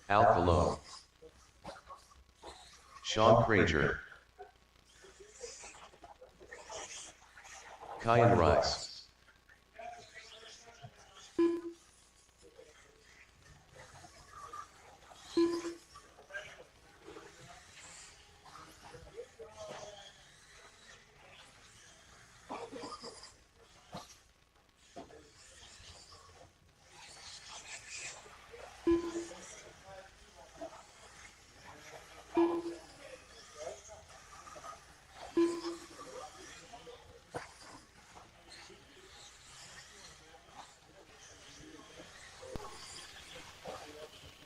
Al Colon, Sean Cranger, Kyan Rice,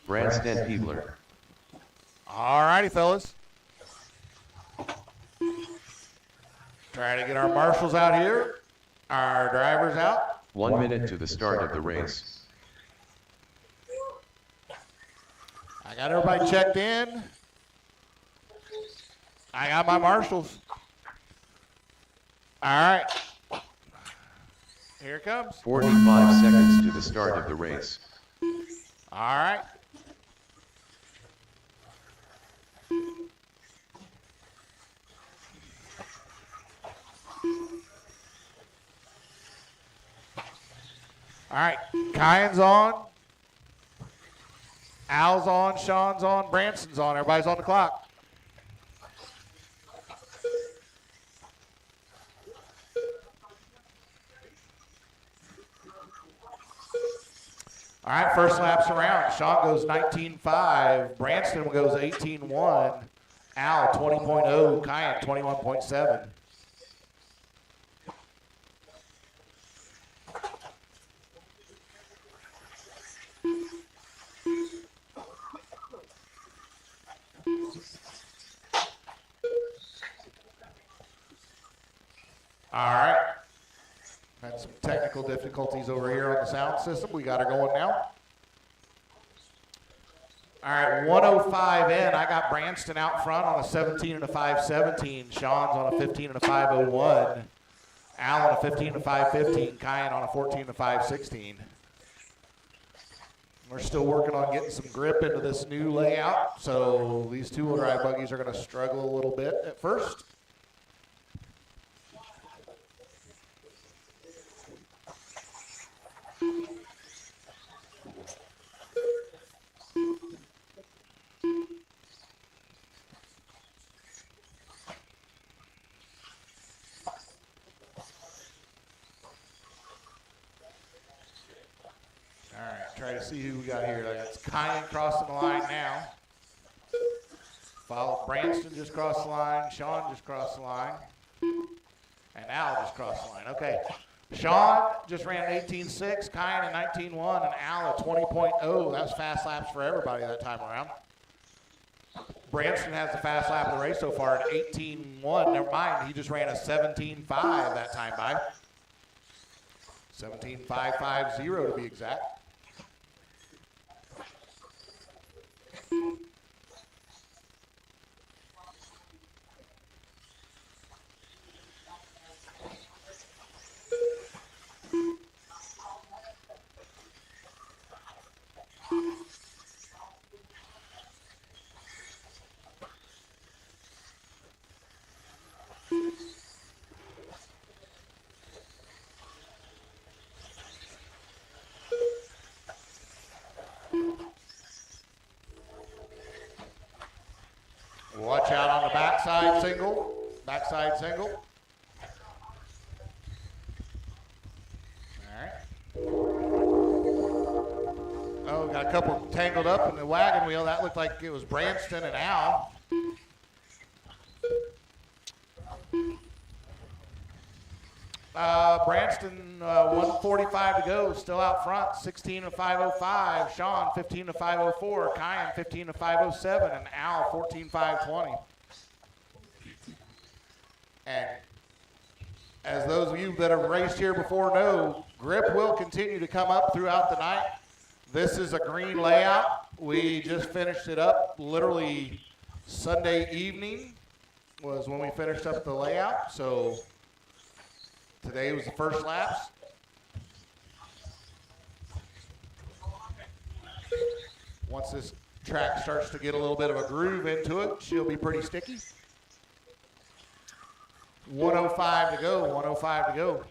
Branston Peebler. All righty, fellas. Trying to get our marshals out here, our drivers out. 1 minute to the start of the race. I got everybody checked in. I got my marshals. All right. Here it comes. 45 seconds to the start of the race. All right. All right, Kyan's on, Al's on, Sean's on, Branston's on. Everybody's on the clock. All right, first lap's around. Sean goes 19.5, Branston goes 18.1, Al 20.0, Kyan 21.7. All right. Had some technical difficulties over here on the sound system. We got her going now. All right, 105 in. I got Branston out front on a 17 and a 5.17. Sean's on a 15 and a 5.01. Al on a 15 and a 5.15. Kyan on a 14 and a 5.16. We're still working on getting some grip into this new layout, so these two-wheel drive buggies are going to struggle a little bit at first. Try to see who we got here. It's Kyan crossing the line now. Followed Branston just crossed the line. Sean just crossed the line. And Al just crossed the line. Okay. Sean just ran 18.6, Kyan at 19.1, and Al at 20.0. That was fast laps for everybody that time around. Branston has the fast lap of the race so far at 18.1. Never mind, he just ran a 17.5 that time by. 17.550 to be exact. Watch out on the backside single. Backside single. All right. Oh, got a couple tangled up in the wagon wheel. That looked like it was Branston and Al. Branston, 1:45 to go, still out front, 16 to 5:05. Sean, 15 to 5:04. Kyan, 15 to 5:07, and Al, 14:520. And as those of you that have raced here before know, Grip will continue to come up throughout the night. This is a green layout. We just finished it up literally Sunday evening was when we finished up the layout. So today was the first laps. Once this track starts to get a little bit of a groove into it, she'll be pretty sticky. 105 to go, 105 to go.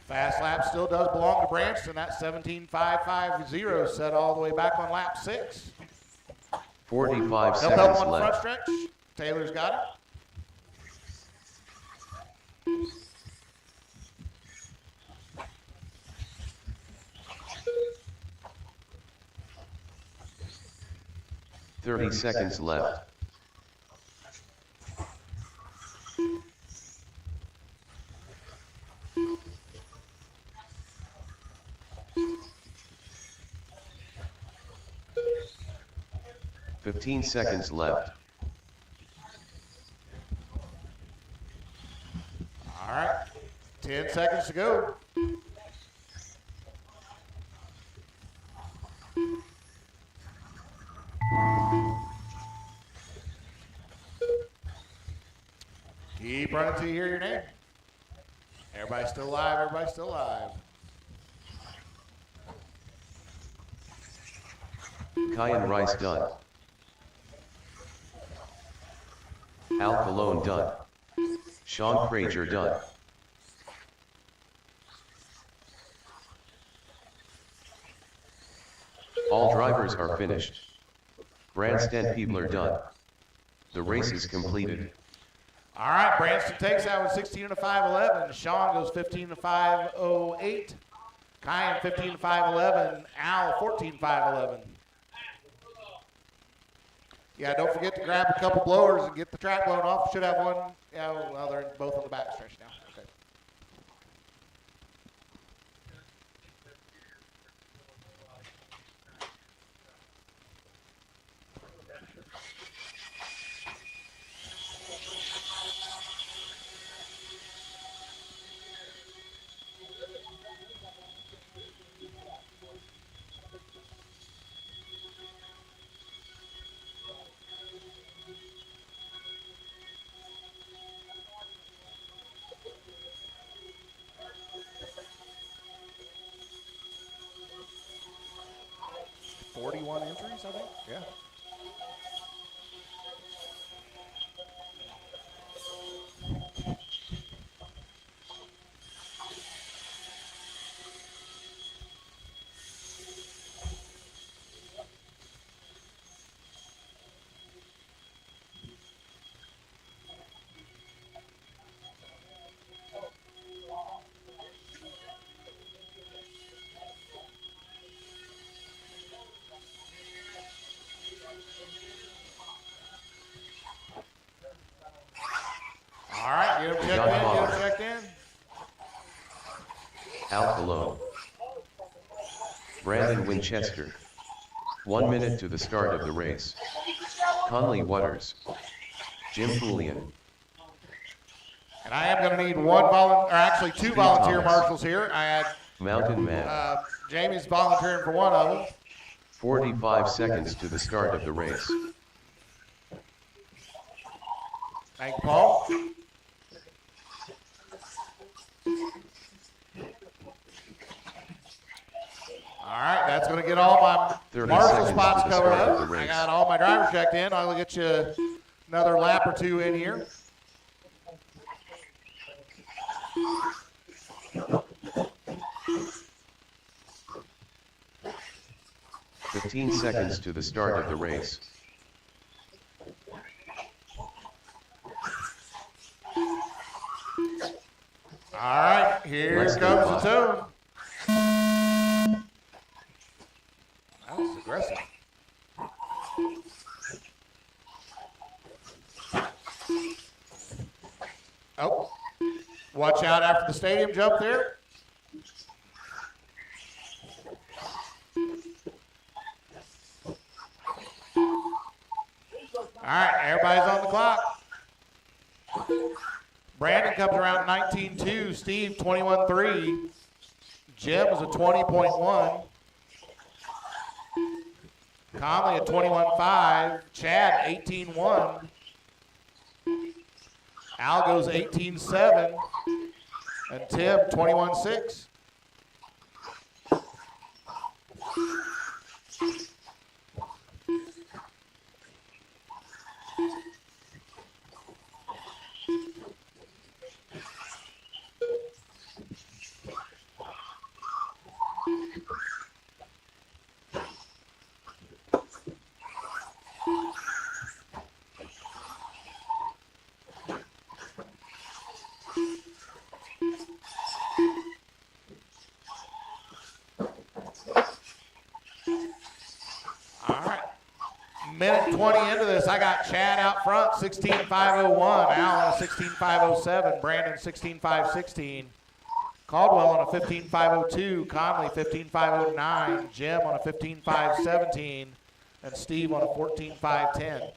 Fast lap still does belong to Branston. That 17.550 set all the way back on lap 6. 45 Help on seconds front left. stretch. Taylor's got it. Thirty seconds left. Fifteen seconds left. All right, 10 seconds to go. Keep running till you hear your name. Everybody's still alive, everybody's still alive. Kyan Rice done. Al Colon done. Sean Frazier done. All drivers are finished. Branston Peebler done. The race is completed. All right, Branston takes that with 16 to 511. Sean goes 15 to 508. Kyan 15 to 511. Al 14 to 511. Yeah, don't forget to grab a couple blowers and get the track blown off. Should have one. Yeah, well, they're both on the back stretch now. Okay. Entries, I think. Yeah. All right, get him checked in, Al Colon. Brandon Winchester. 1 minute to the start of the race. Conley Waters. Jim Fulian. And I am going to need two volunteer marshals here. I had Mountain Man. Jamie's volunteering for one of them. 45 seconds to the start of the race. Thank you, Paul. All right, that's going to get all my marshal spots covered up. I got all my drivers checked in. I'll get you another lap or two in here. "15 seconds to the start of the race. All right, here comes the tune. That was aggressive. Oh, watch out after the stadium jump there. right, everybody's on the clock. Brandon comes around 19.2. Steve, 21.3. Jim is a 20.1. Conley at 21.5. Chad, 18.1. Al goes 18.7. And Tim, 21.6. Minute 20 into this, I got Chad out front, 16.501. Al on a 16.507. Brandon, 16.516. Caldwell on a 15.502. Conley, 15.509. Jim on a 15.517. And Steve on a 14.510.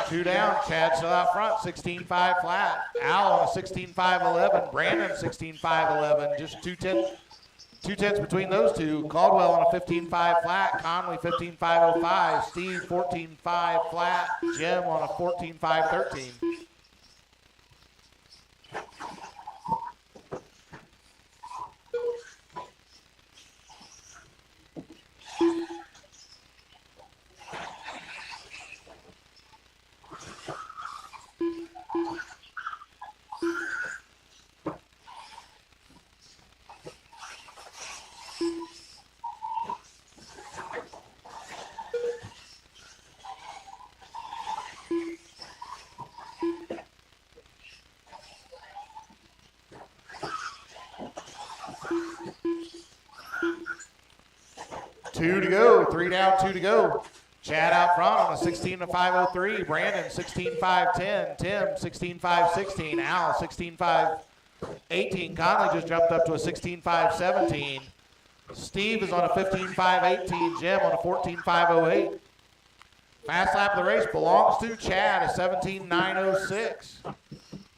Two down. Chad still out front, 16.5 flat. Al on a 16.511. Brandon, 16.511. Just two tenths between those two. Caldwell on a 15.5 flat. Conley, 15.505. Steve, 14.5 flat. Jim on a 14.513. Two to go, 3 down, 2 to go. Chad out front on a 16.503. Brandon, 16.510. Tim, 16.516. Al, 16.518. Conley just jumped up to a 16.517. Steve is on a 15.518. Jim on a 14.508. Fast lap of the race belongs to Chad, a 17.906.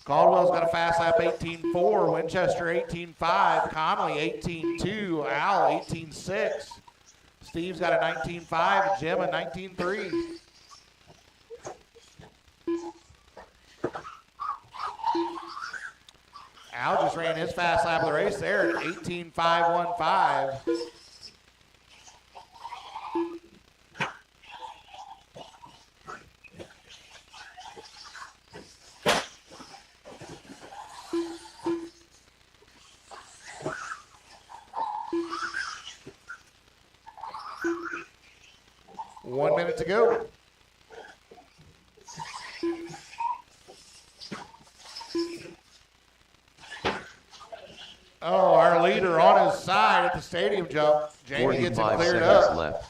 Caldwell's got a fast lap 18.4. Winchester 18.5. Conley 18.2. Al 18.6. Steve's got a 19.5, Jim a 19.3. Al just ran his fast lap of the race there at 18.515. One minute to go. Oh, our leader on his side at the stadium jump. Jamie gets it cleared up. Left.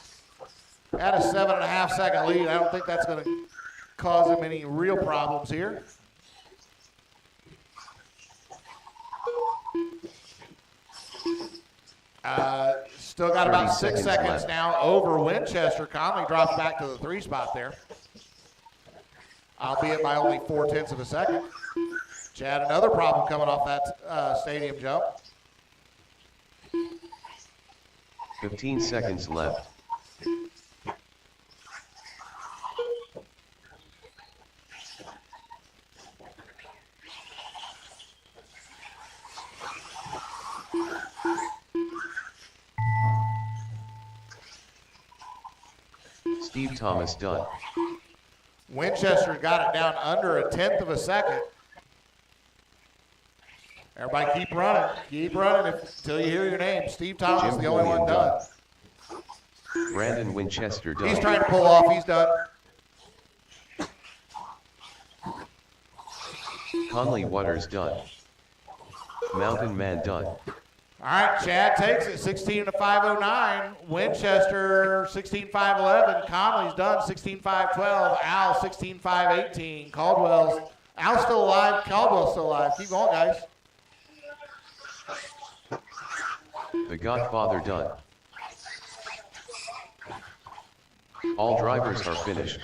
At a 7.5 second lead. I don't think that's going to cause him any real problems here. Still got about 6 seconds now over Winchester. Conley drops back to the 3 spot there. Albeit by only 0.4 of a second. Chad, another problem coming off that stadium jump. 15 seconds left. Steve Thomas done. Winchester got it down under 1/10 of a second. Everybody keep running until you hear your name. Steve Thomas is the only one done. Brandon Winchester done. He's trying to pull off, he's done. Conley Waters done. Mountain Man done. All right, Chad takes it, 16-509. Winchester, 16-511. Conley's done, 16-512. Al, 16-518. Al's still alive. Caldwell's still alive. Keep going, guys. The Godfather done. All drivers are finished.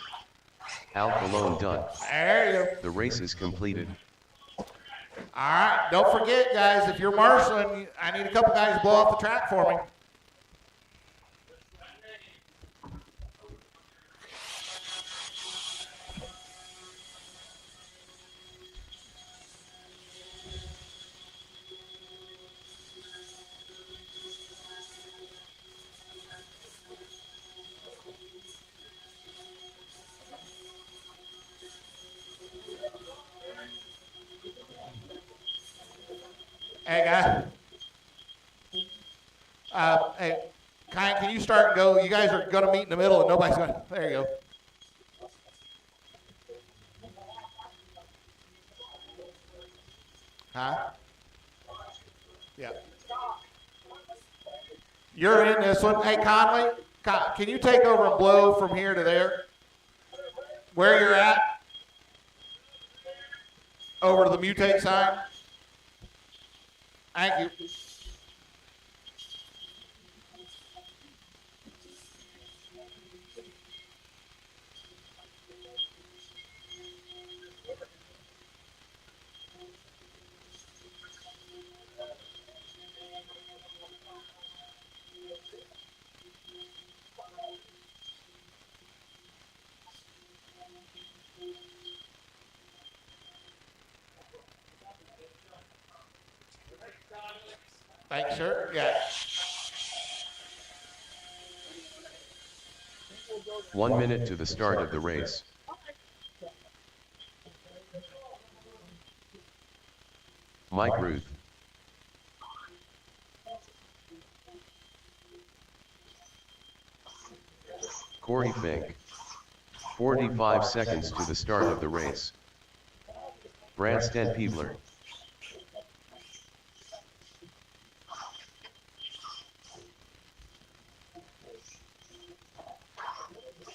Al Colon done. There you go. The race is completed. All right, don't forget, guys, if you're marshaling, I need a couple guys to blow off the track for me. Hey, guys. Hey, Kyan, can you start and go? You guys are going to meet in the middle and nobody's going to. There you go. Huh? Yeah. You're in this one. Hey, Conley, can you take over and blow from here to there? Where you're at? Over to the mutate sign? Thank you. Thanks, sir. Yeah. 1 minute to the start of the race. Mike Ruth. Corey Fink. 45 seconds to the start of the race. Branston Peebler.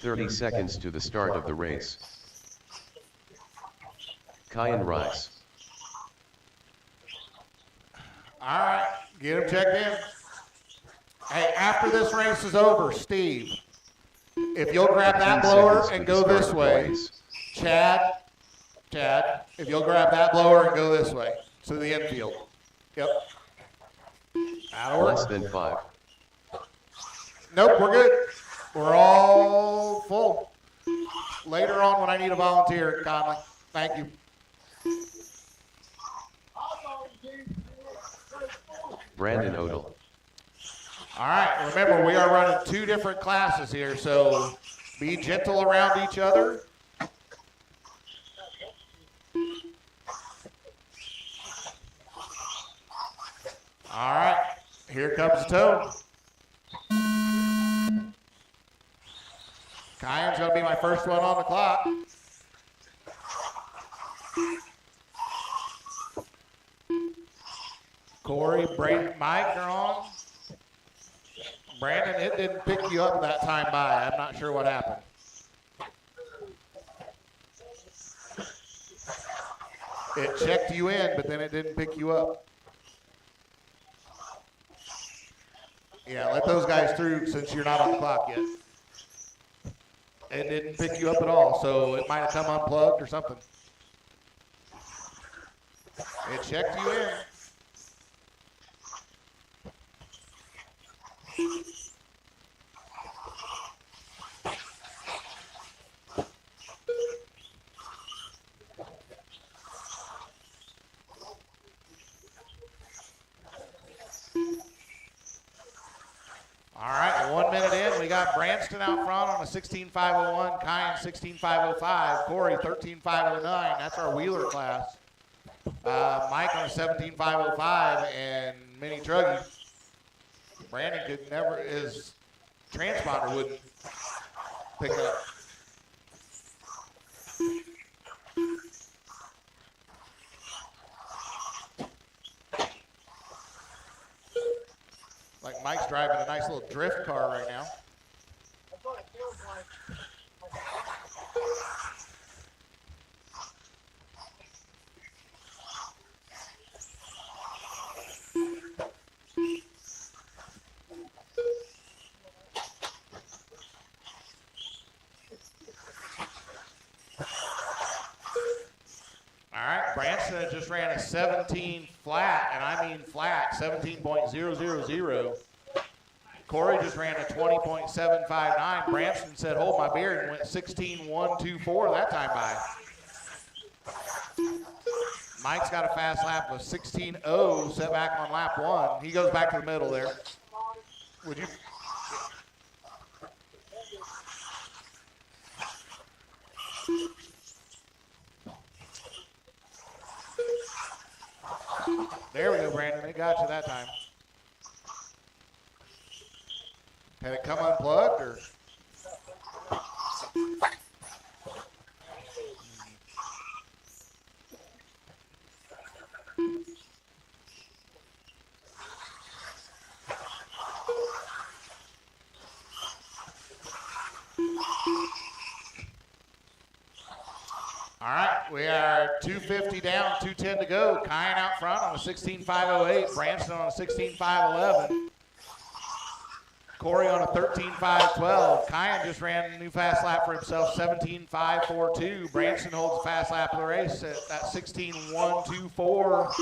30 seconds to the start of the race. Kyan Rice. All right, get him checked in. Hey, after this race is over, Steve, if you'll grab that blower and go this way. Chad, if you'll grab that blower and go this way to the infield. Yep. Less than 5. Nope, we're good. We're all full. Later on when I need a volunteer, Conley. Thank you. Brandon Odell. All right, remember we are running 2 different classes here, so be gentle around each other. All right, here comes the toe. Kyan's going to be my first one on the clock. Corey, Brandon, Mike are on. Brandon, it didn't pick you up that time by. I'm not sure what happened. It checked you in, but then it didn't pick you up. Yeah, let those guys through since you're not on the clock yet. It didn't pick you up at all, so it might have come unplugged or something. It checked you in. All right, 1 minute in, we got Branston out front on a 16.501, Kyan 16.505, Corey 13.509. That's our wheeler class. Mike on a 17.505, and Minnie Truggy. Brandon could never, his transponder wouldn't pick up. Mike's driving a nice little drift car right now. All right, Branson just ran a 17 flat, and I mean flat, 17.000. Corey just ran a 20.759. Branson said, hold my beer, and went 16.124 that time by. Mike's got a fast lap of 16.0 set back on lap 1. He goes back to the middle there. Would you? There we go, Brandon. They got you that time. Had it come unplugged or? All right, we are 250 down, 210 to go. Kyan out front on a 16.508. Branson on a 16.511. Corey on a 13.512. Kyan just ran a new fast lap for himself, 17.542. Branson holds the fast lap of the race at that 16.124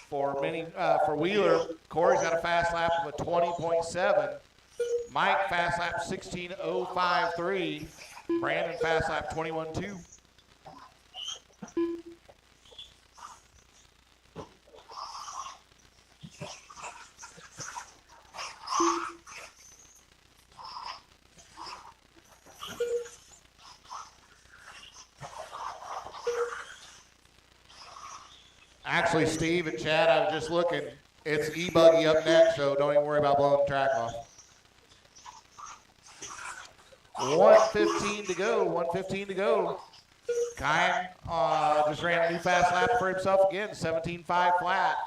for Wheeler. Corey's got a fast lap of a 20.7. Mike fast lap 16.053. Brandon fast lap 21.2. Actually, Steve and Chad, I was just looking. It's E-Buggy up next, so don't even worry about blowing the track off. 1:15 to go, 1:15 to go. Kyan just ran a new fast lap for himself again, 17.5 flat.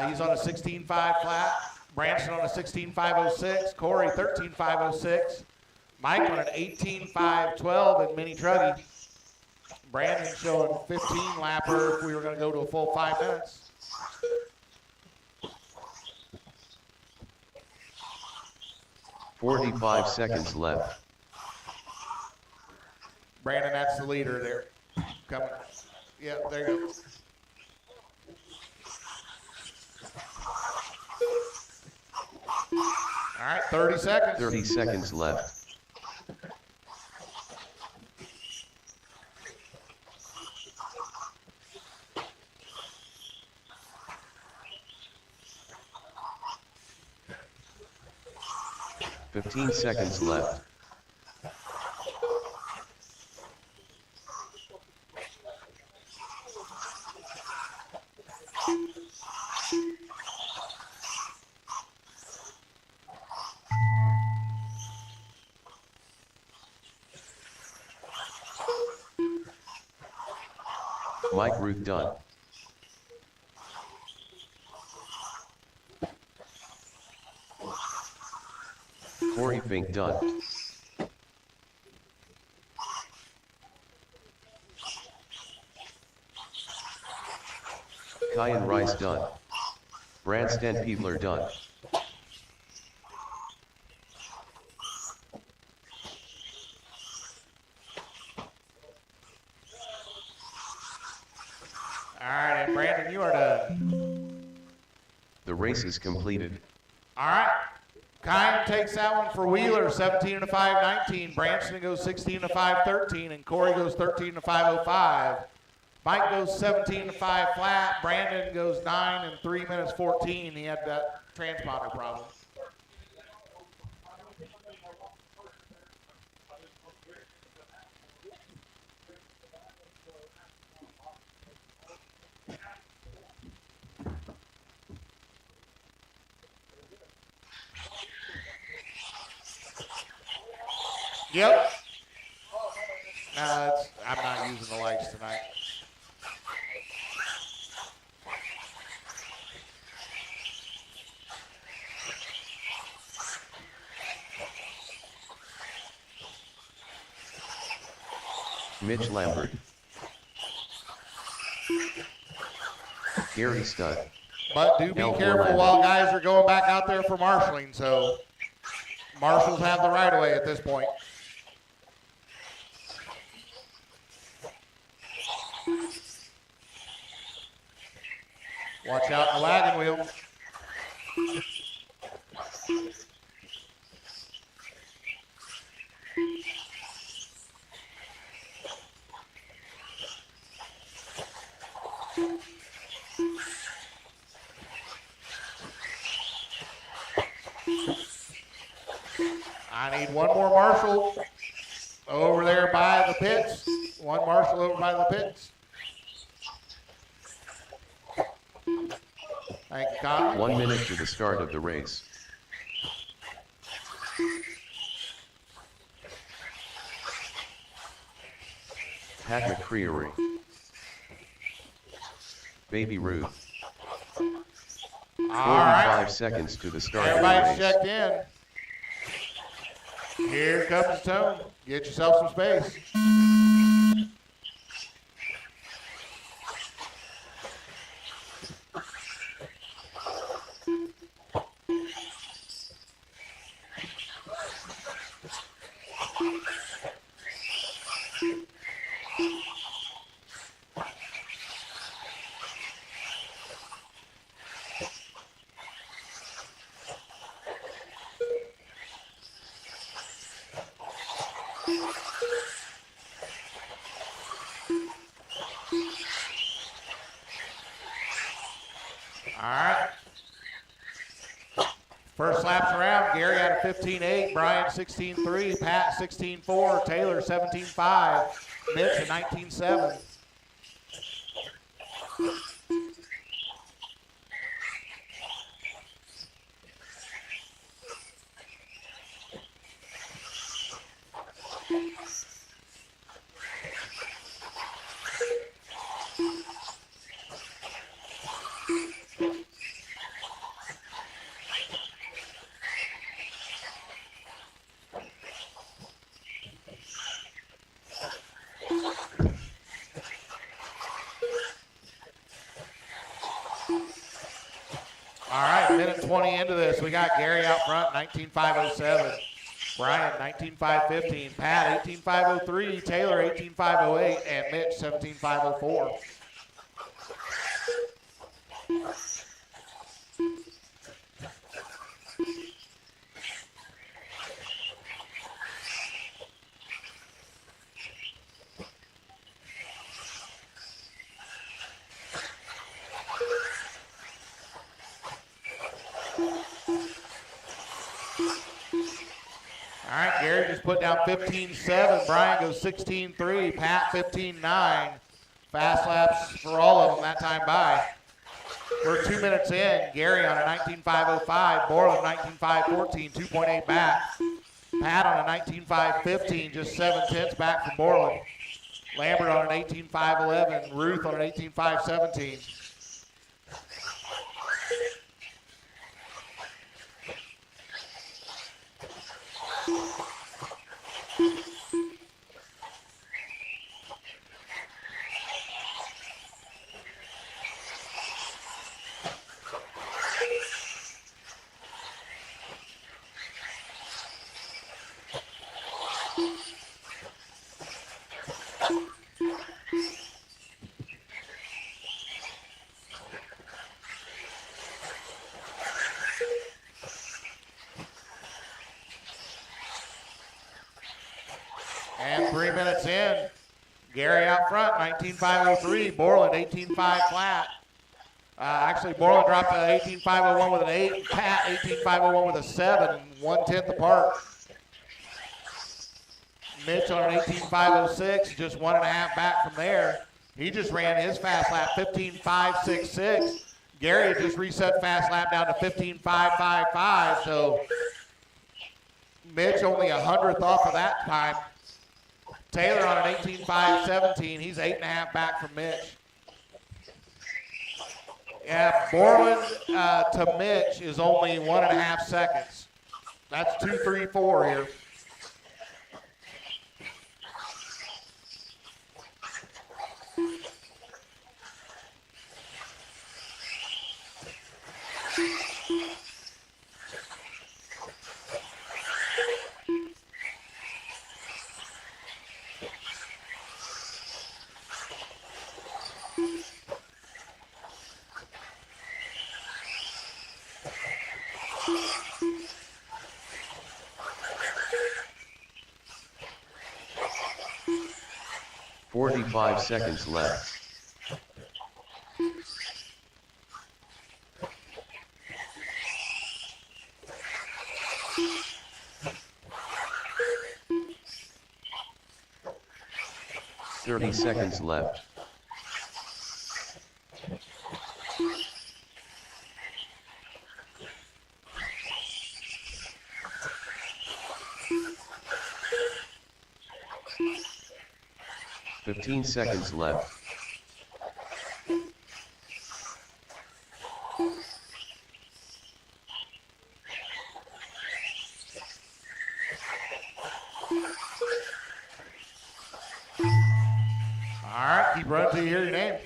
He's on a 16.5 flat. Branson on a 16.506. Corey 13.506. Mike on an 18.512 in mini truggy. Brandon showing 15 lapper if we were going to go to a full 5 minutes. "45 seconds left." Brandon, that's the leader there. Coming. Yeah, there you go. All right, 30 seconds. 30 seconds left. "15 seconds left." Mike Ruth done. Corey Fink done. Kyan Rice done. Branston Peebler done. All right, and Brandon, you are done. The race is completed. All right. Kyan takes that one for Wheeler, 17 to 519. Branson goes 16 to 513, and Corey goes 13 to 505. Mike goes 17 to 5 flat. Brandon goes 9 and 3 minutes 14. He had that transponder problem. Yep. No, I'm not using the lights tonight. Mitch Lambert. Gary Stud. But do be L4 careful Lambert. while guys are going back out there for marshaling. So marshals have the right of way at this point. Watch out in the wagon wheel. I need one more marshal over there by the pits. One marshal over by the pits. Thank you, Conley. 1 minute to the start of the race. Pat McCreary. Baby Ruth. All right. 45 seconds to the start of Everybody's the race. checked in. Here comes the tone. Get yourself some space. All right. First laps around, Gary had a 15.8, Brian 16.3, Pat 16.4, Taylor 17.5, Mitch a 19.7. All right, minute 20 into this. We got Gary out front, 19.507. Brian, 19.515. Pat, 18.503. Taylor, 18.508. And Mitch, 17.504. All right, Gary just put down 15.7. Brian goes 16.3. Pat 15.9. Fast laps for all of them that time by. We're 2 minutes in. Gary on a 19.505. Borland 19.514, 2.8 back. Pat on a 19.515, just 7/10 back from Borland. Lambert on an 18.511. Ruth on an 18.517. And 3 minutes in, Gary out front, 19.503. Borland, 18.5 flat. Actually, Borland dropped to 18.501 with an 8. Pat, 18.501 with a 7, 1/10 apart. Mitch on an 18.506, just 1.5 back from there. He just ran his fast lap, 15.566. Gary just reset fast lap down to 15.555, so Mitch only 100th off of that time. Taylor on an 18.517. He's 8.5 back from Mitch. Yeah, Borland to Mitch is only 1.5 seconds. That's 2, 3, 4 here. 45 seconds left. Thirty seconds left. Fifteen seconds left. All right, keep running till you hear your name.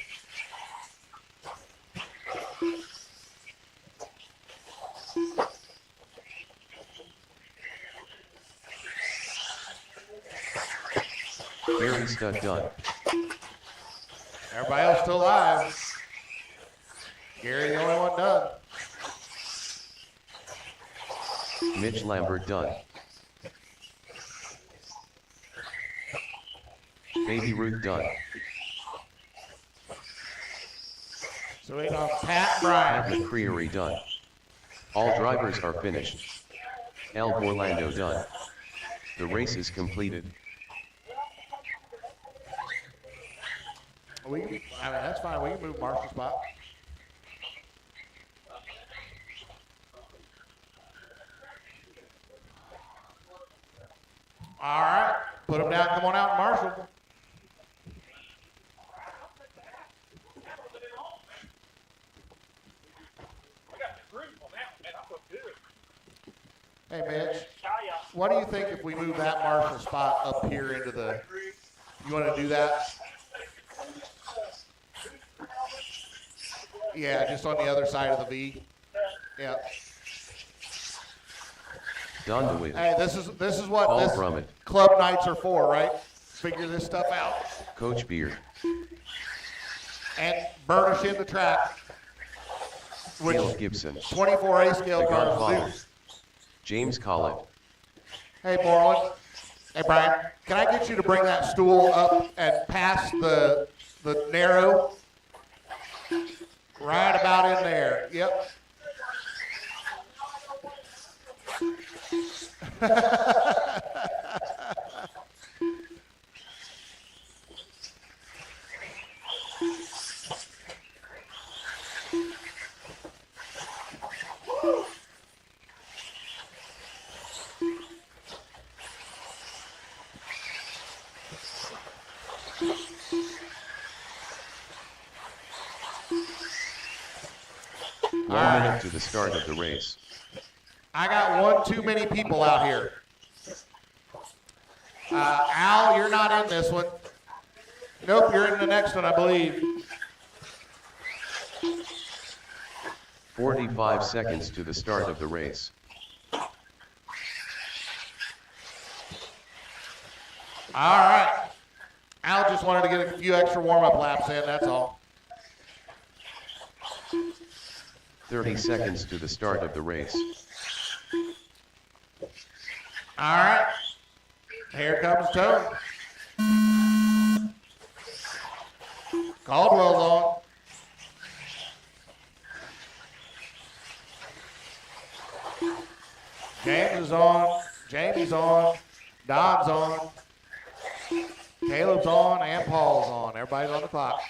Barry Stud done. Everybody else still alive. Gary, the only one done. Mitch Lambert done. Baby Ruth done. So waiting on Pat Bryan. Pat McCreary done. All drivers are finished. El Orlando done. The race is completed. I mean, that's fine. We can move Marshall's spot. All right. Put him down. Come on out, Marshall. Hey, Mitch. What do you think if we move that Marshall spot up here into the... You want to do that? Yeah, just on the other side of the V. Yeah. Don DeWitt. Hey, this is what Paul this Brummett. club nights are for, right? Figure this stuff out. Coach Beard. And burnish in the track. Which Caleb Gibson. 24A scale The cars Godfather. do. James Collett. Hey, Borland. Hey, Brian. Can I get you to bring that stool up and past the narrow? Right about in there. Yep. One minute to the start of the race. I got one too many people out here. Al, you're not in this one. Nope, you're in the next one, I believe. 45 seconds to the start of the race. All right. Al just wanted to get a few extra warm-up laps in, that's all. 30 seconds to the start of the race. All right. Here comes Tony. Caldwell's on. James is on. Jamie's on. Don's on. Caleb's on and Paul's on. Everybody's on the clock.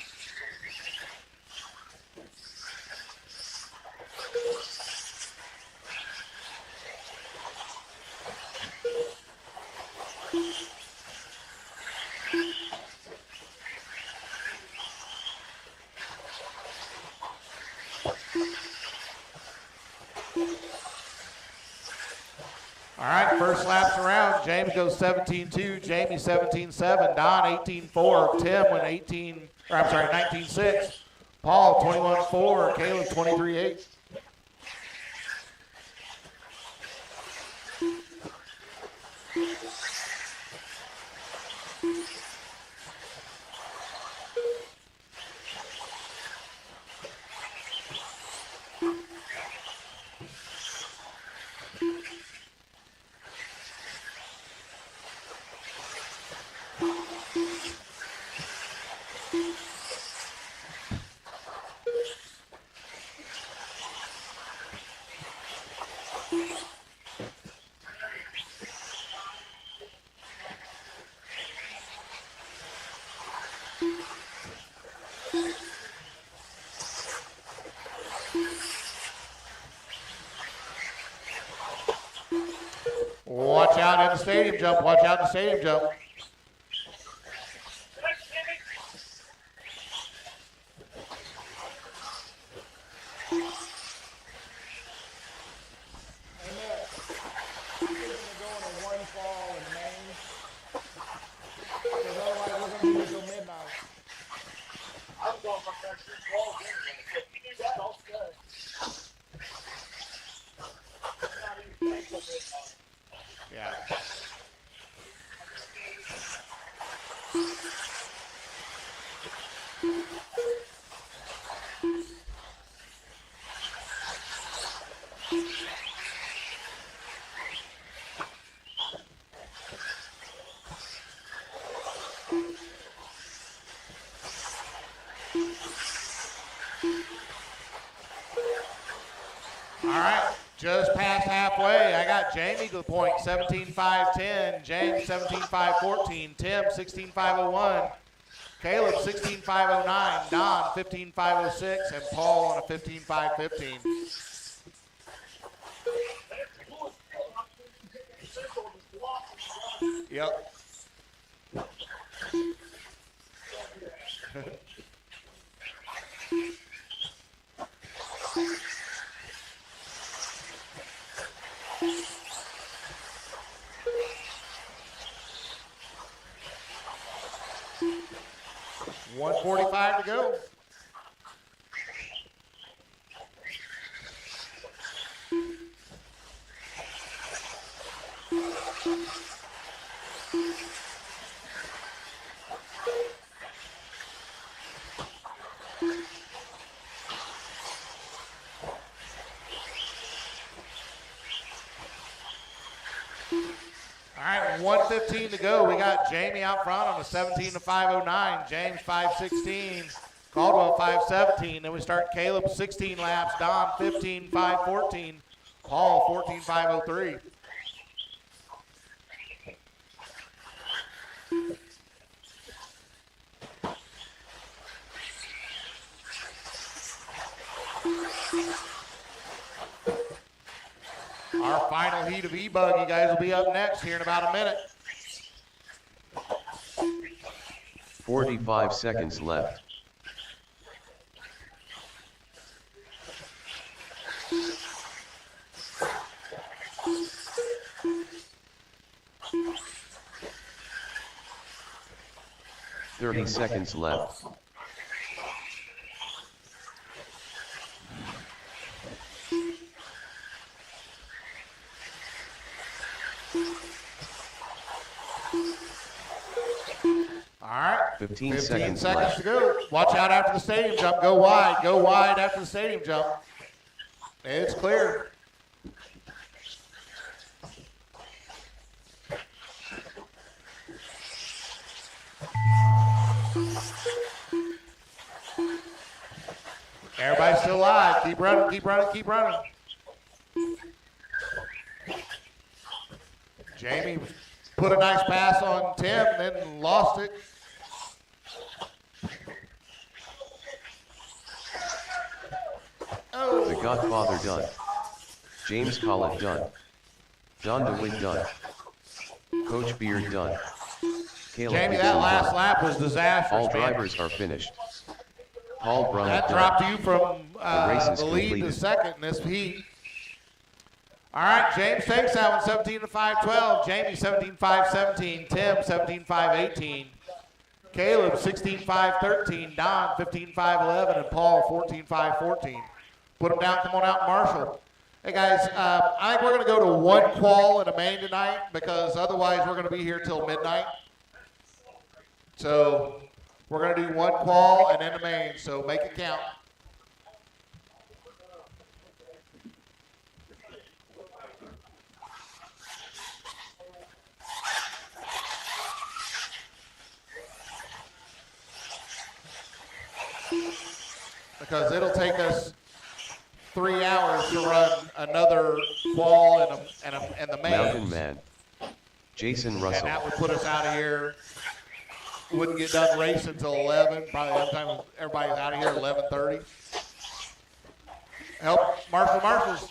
All right, first lap's around. James goes 17.2, Jamie 17.7, Don 18.4, Tim went 19.6, Paul 21.4, Caleb 23.8. Watch out in the stadium jump. Watch out in the stadium jump. Yeah. All right, just past halfway. I got Jamie to the point, 17-5-10. James, 17-5-14. Tim, 16-5-01. Caleb, 16-5-09. Don, 15-5-06. And Paul on a 15-5-15. Yep. $1:45 to go. All right, 1:15 to go. We got Jamie out front on a 17-5-09. James 5:16. Caldwell 5:17. Then we start Caleb 16 laps. Don 15-5-14. Paul 14-5-03. Our final heat of E-Bug, you guys will be up next here in about a minute. 45 seconds left. Thirty seconds left. All right, 15 seconds left. to go. Watch out after the stadium jump. Go wide after the stadium jump. It's clear. Everybody's still alive. Keep running, keep running, keep running. Jamie put a nice pass on Tim and then lost it. Oh. The Godfather done. James Collett done. Don DeWitt done. Coach Beard done. Caleb Jamie, Dixon that last done. lap was disastrous. All man. drivers are finished. Paul Brown That done. dropped you from race is the lead to completed. second in this heat. All right, James takes that one, 17-5-12. Jamie, 17-5-17. Tim, 17-5-18. Caleb, 16-5-13. Don, 15-5-11. And Paul, 14-5-14. Put them down. Come on out, Marshall. Hey, guys, I think we're going to go to one qual and a main tonight because otherwise we're going to be here till midnight. So we're going to do one qual and then a main, so make it count. Because it'll take us 3 hours to run another qual and the main. Mountain Man. Jason And Russell. that would put us out of here wouldn't get done racing until 11. Probably by the time everybody's out of here, 11:30. Help, Marshall's.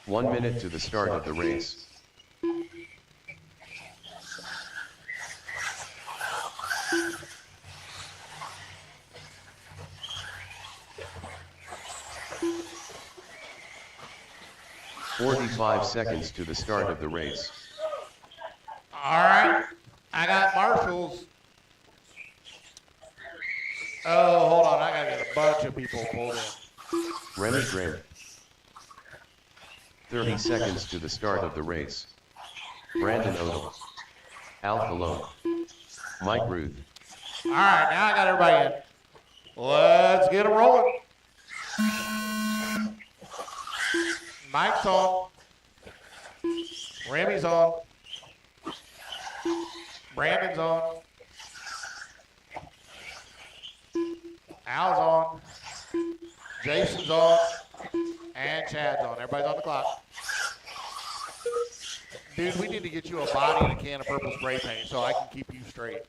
One minute to the start of the race. "45 seconds to the start of the race." All right, I got Marshall's. Oh, hold on, I gotta get a bunch of people pulled in. Remy Grant. 30 seconds to the start of the race. Brandon Odom. Al Colon. Mike Ruth. All right, now I got everybody in. Let's get them rolling. Mike's on. Remy's on. Brandon's on. Al's on. Jason's on. And Chad's on. Everybody's on the clock. Dude, we need to get you a body and a can of purple spray paint so I can keep you straight.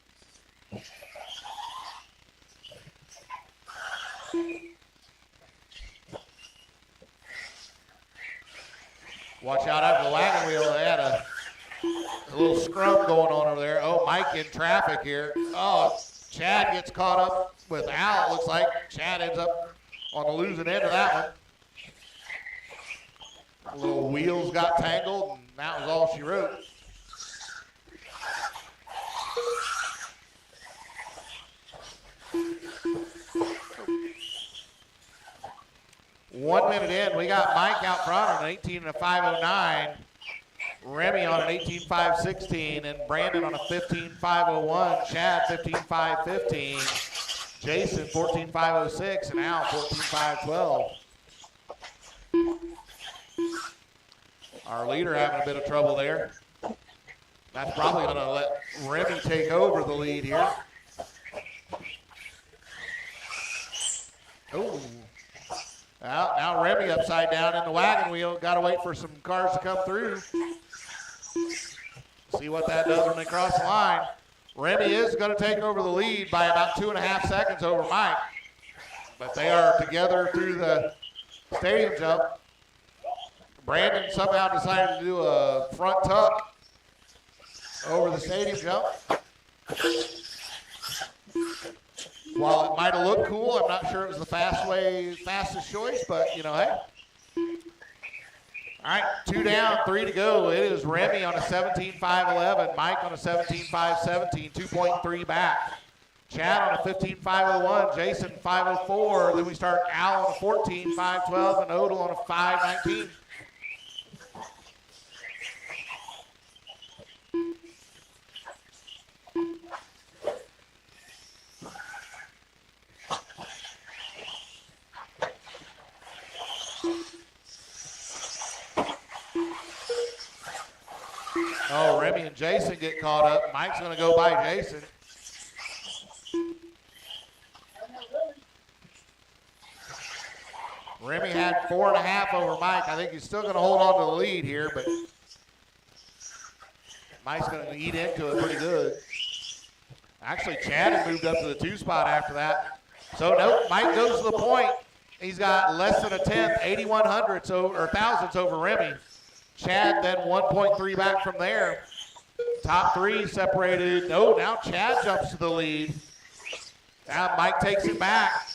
Watch out after the wagon wheel. They had a little scrum going on over there. Oh, Mike in traffic here. Oh, Chad gets caught up with Al. It looks like Chad ends up on the losing end of that one. Little wheels got tangled, and that was all she wrote. One minute in, we got Mike out front on an 18 and a 5:09, Remy on an 18.5:16, and Brandon on a 15.5:01, Chad 15.5:15, Jason 14.5:06, and Al 14.5:12. Our leader having a bit of trouble there. That's probably going to let Remy take over the lead here. Oh. Now Remy upside down in the wagon wheel. Got to wait for some cars to come through. See what that does when they cross the line. Remy is going to take over the lead by about 2.5 seconds over Mike. But they are together through the stadium jump. Brandon somehow decided to do a front tuck over the stadium jump. While it might have looked cool, I'm not sure it was the fastest choice, but you know, hey. All right, 2 down, 3 to go. It is Remy on a 17.5:11, Mike on a 17.5:17, 2.3 back. Chad on a 15.5:01, Jason 5:04. Then we start Al on a 14.5:12, and Odell on a 5:19. Oh, Remy and Jason get caught up. Mike's going to go by Jason. Remy had 4.5 over Mike. I think he's still going to hold on to the lead here, but Mike's going to eat into it pretty good. Actually, Chad had moved up to the 2 spot after that. So, nope, Mike goes to the point. He's got less than a tenth, 81 hundredths or thousandths over Remy. Chad then 1.3 back from there. Top 3 separated. No, now Chad jumps to the lead. Now Mike takes it back.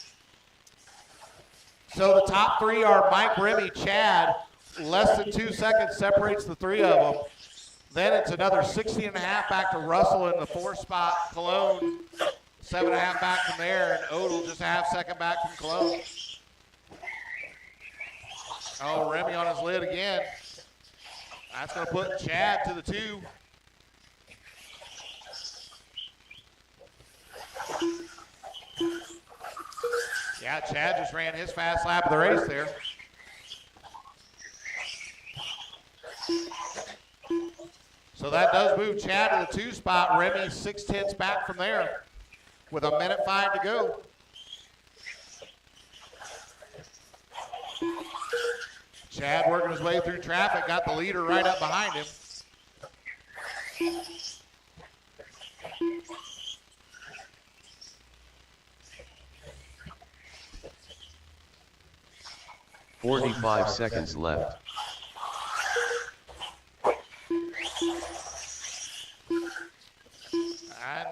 So the top 3 are Mike, Remy, Chad. Less than 2 seconds separates the 3 of them. Then it's another 60.5 back to Russell in the 4 spot. Cologne, 7.5 back from there. And Odell just a half second back from Cologne. Oh, Remy on his lid again. That's going to put Chad to the 2. Yeah, Chad just ran his fast lap of the race there. So that does move Chad to the 2 spot. Remy 6/10 back from there with 1:05 to go. Chad working his way through traffic, got the leader right up behind him. "45 seconds left. And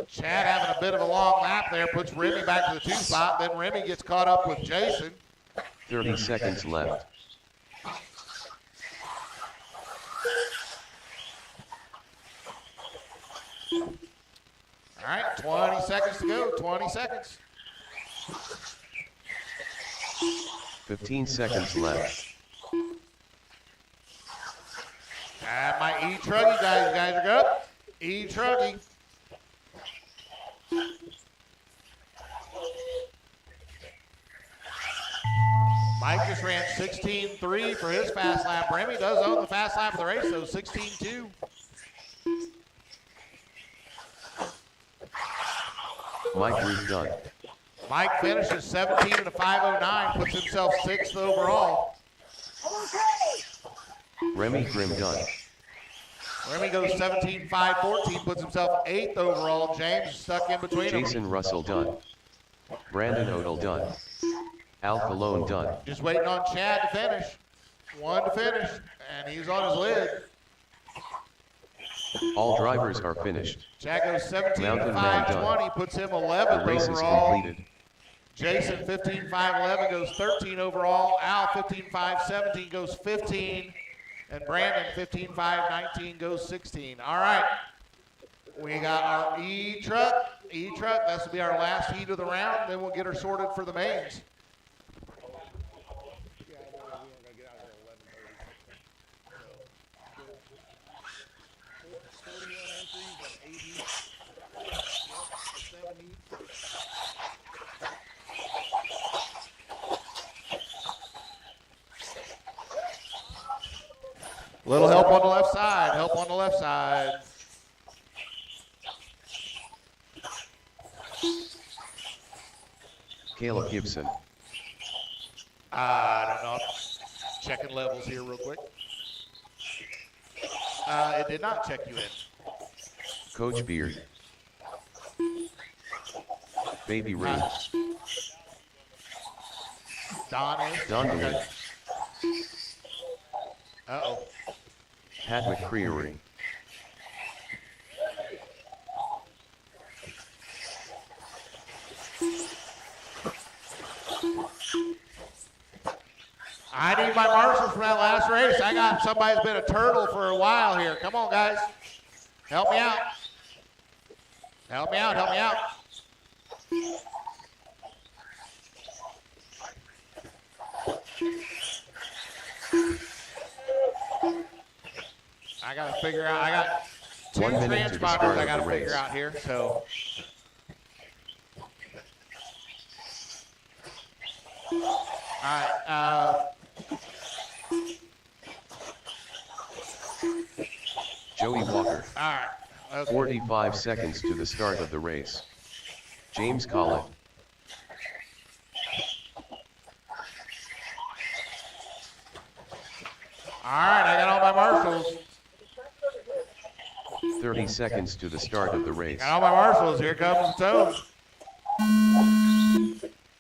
Chad having a bit of a long lap there, puts Remy back to the 2 spot. Then Remy gets caught up with Jason. 30 seconds left. All right, 20 seconds to go, 20 seconds. 15 seconds left. And my E-Truggy guys are good. E-Truggy. Mike just ran 16.3 for his fast lap. Remy does own the fast lap of the race, so 16.2. Mike Ruth done. Mike finishes 17 in a 5:09, puts himself 6th overall. Remy Grimm done. Remy goes 17.514, puts himself 8th overall. James stuck in between them. Jason Russell done. Brandon Odell done. Al Colon done. Just waiting on Chad to finish. 1 to finish, and he's on his lid. All drivers are finished. Chad goes 17 Mountain Man 520, puts him The 11th race is overall. completed. Jason 15 511 goes 13 overall. Al 15 517 goes 15. And Brandon 15 519 goes 16. All right. We got our E-Truck. E-Truck, this will be our last heat of the round. Then we'll get her sorted for the mains. Little help on the left side. Help on the left side. Caleb Gibson. I don't know. Checking levels here real quick. It did not check you in. Coach Beard. Baby Ruth. Don is. Don Okay. DeWitt. Uh-oh. Pat McCreary. I need my marshals from that last race. I got somebody who's been a turtle for a while here. Come on, guys. Help me out. Help me out. Help me out. I got to figure out. I got 2 1 minute to the start transponders I of got the to figure race. out here. So. All right. Joey Walker. All right. Okay. 45 seconds to the start of the race. James Collett. All right, I got all my marshals. 30 seconds to the start of the race. Got all my marshals. Here comes the tone.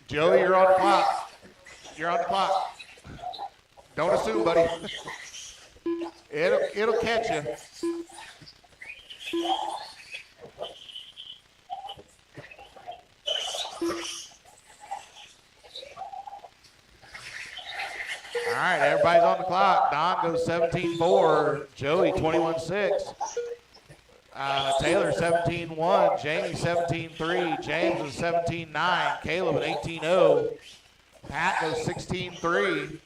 Joey, you're on the clock. You're on the clock. Don't assume, buddy. It'll catch you. All right, everybody's on the clock. Don goes 17-4. Joey 21-6. Taylor 17-1. Jamie 17-3. James is 17-9. Caleb at 18-0. Pat goes 16-3.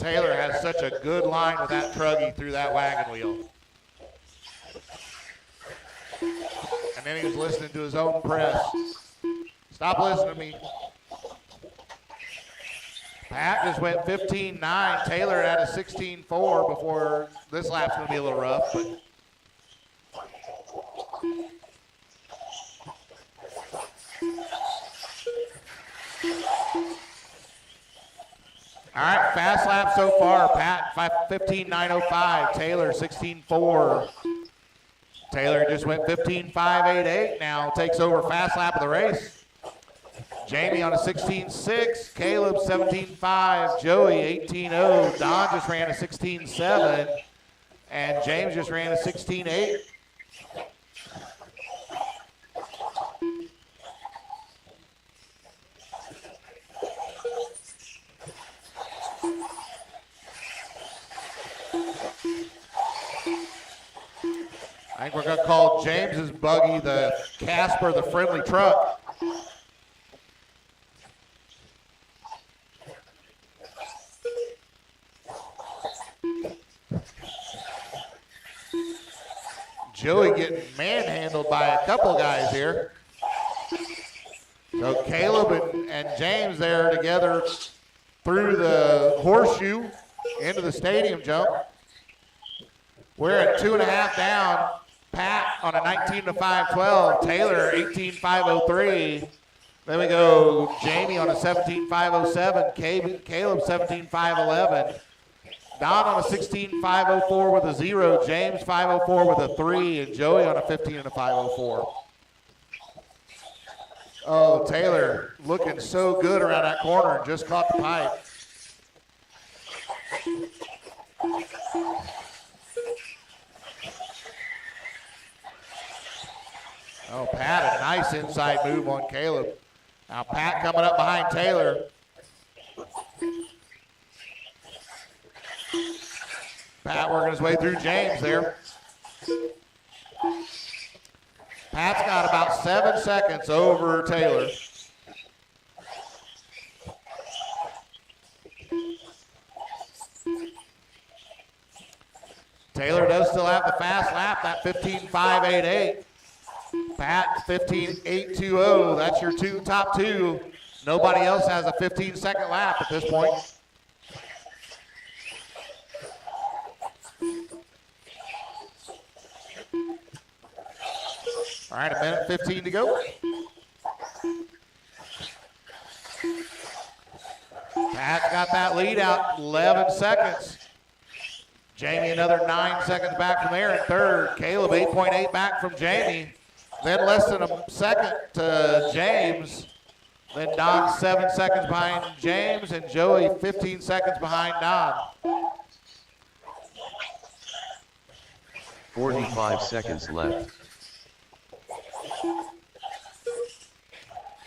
Taylor has such a good line with that truggy through that wagon wheel. And then he was listening to his own press. Stop listening to me. Pat just went 15.9. Taylor had a 16.4 before this lap's going to be a little rough. But all right, fast lap so far. Pat 15.905. Taylor 16.4. Taylor just went 15.588 now. Takes over fast lap of the race. Jamie on a 16.6. Caleb 17.5. Joey 18.0. Don just ran a 16.7. And James just ran a 16.8. I think we're going to call James's buggy the Casper, the friendly truck. Joey getting manhandled by a couple guys here. So Caleb and James there together through the horseshoe into the stadium jump. We're at 2.5 down. Pat on a 19.512. Taylor 18.503. Then we go Jamie on a 17.507. Caleb 17.511. Don on a 16.504 with a 0. James 504 with a 3. And Joey on a 15 and a 504. Oh, Taylor looking so good around that corner and just caught the pipe. Oh, Pat, a nice inside move on Caleb. Now Pat coming up behind Taylor. Pat working his way through James there. Pat's got about 7 seconds over Taylor. Taylor does still have the fast lap, that 15.588. Pat 15.820. That's your top two. Nobody else has a 15-second lap at this point. All right, 1:15 to go. Pat's got that lead out, 11 seconds. Jamie another 9 seconds back from there in third. Caleb 8.8 back from Jamie. Then less than a second to James. Then Don 7 seconds behind James, and Joey 15 seconds behind Don. 45 seconds left.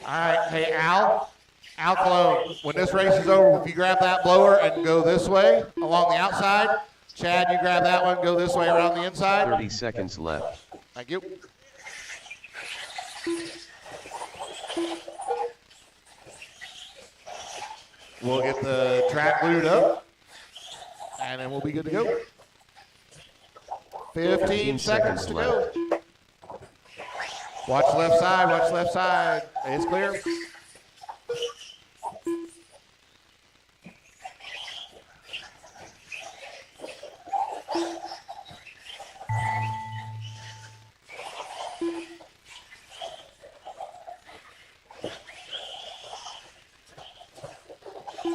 All right, hey Al Cologne, when this race is over, if you grab that blower and go this way along the outside, Chad, you grab that one, go this way around the inside. 30 seconds left. Thank you. We'll get the track glued up, and then we'll be good to go. 15 seconds to go. Watch left side, watch left side. It's clear.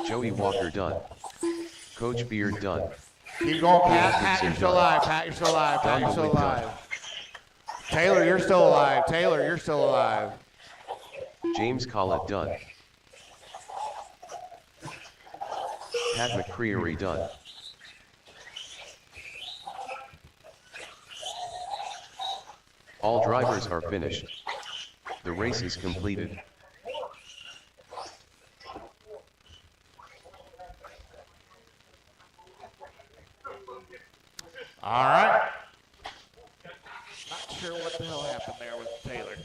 Joey Walker done. Coach Beard done. Keep going, Pat. Pat, you're still alive. Pat, you're still alive. Pat, you're still alive. Taylor, you're still alive. Taylor, you're still alive. James Collett done. Pat McCreary done. All drivers are finished. The race is completed. All right. Not sure what the hell happened there with Taylor.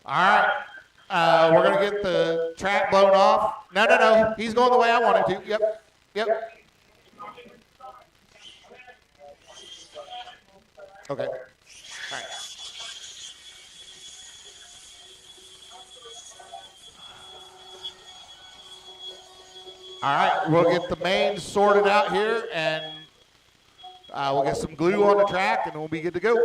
All right. We're going to get the track blown off. No, no, no. He's going the way I want him to. Yep. Yep. Okay. All right. All right. We'll get the mains sorted out here, and we'll get some glue on the track, and we'll be good to go.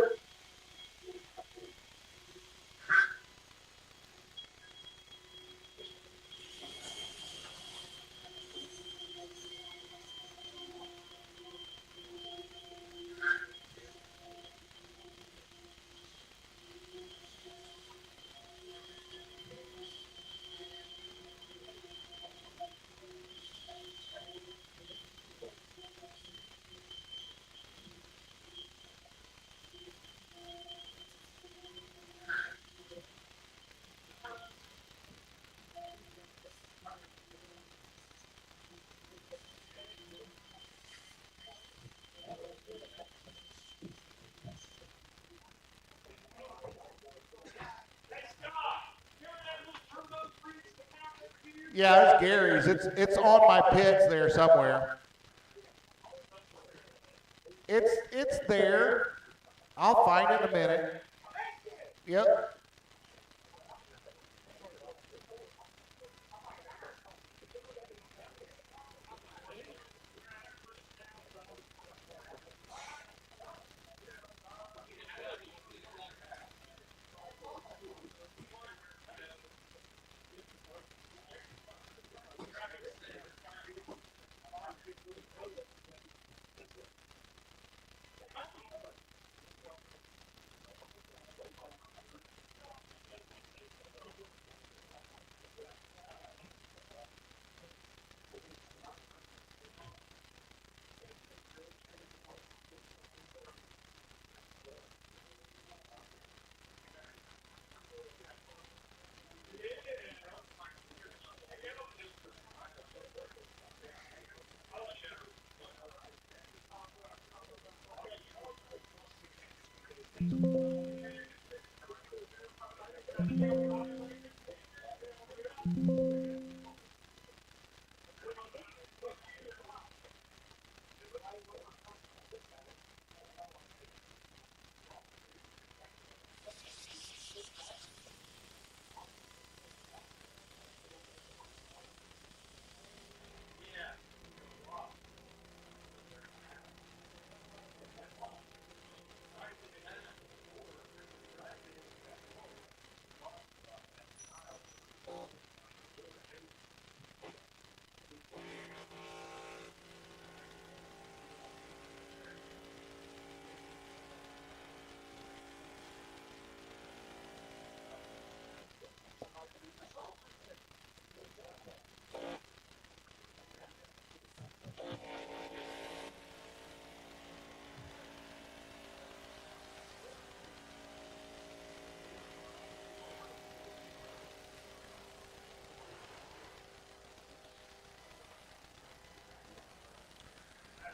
Yeah, it's Gary's. It's on my pits there somewhere. It's there. I'll find it in a minute. Yep.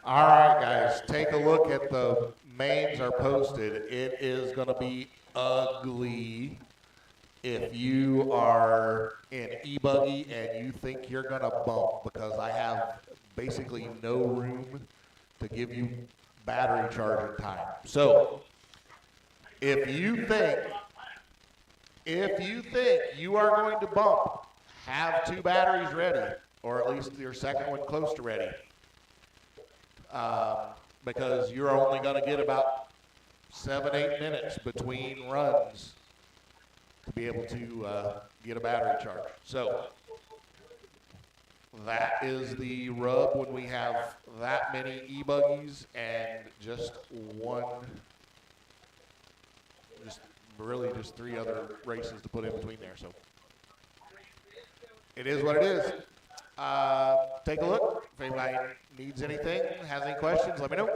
All right, guys, take a look at the mains are posted. It is going to be ugly if you are in e-buggy and you think you're going to bump, because I have basically no room to give you battery charging time. So if you think you are going to bump, have 2 batteries ready, or at least your second one close to ready. Because you're only going to get about 7-8 minutes between runs to be able to get a battery charge. So that is the rub when we have that many e-buggies and just just 3 other races to put in between there. So it is what it is. Take a look. If anybody needs anything, has any questions, let me know.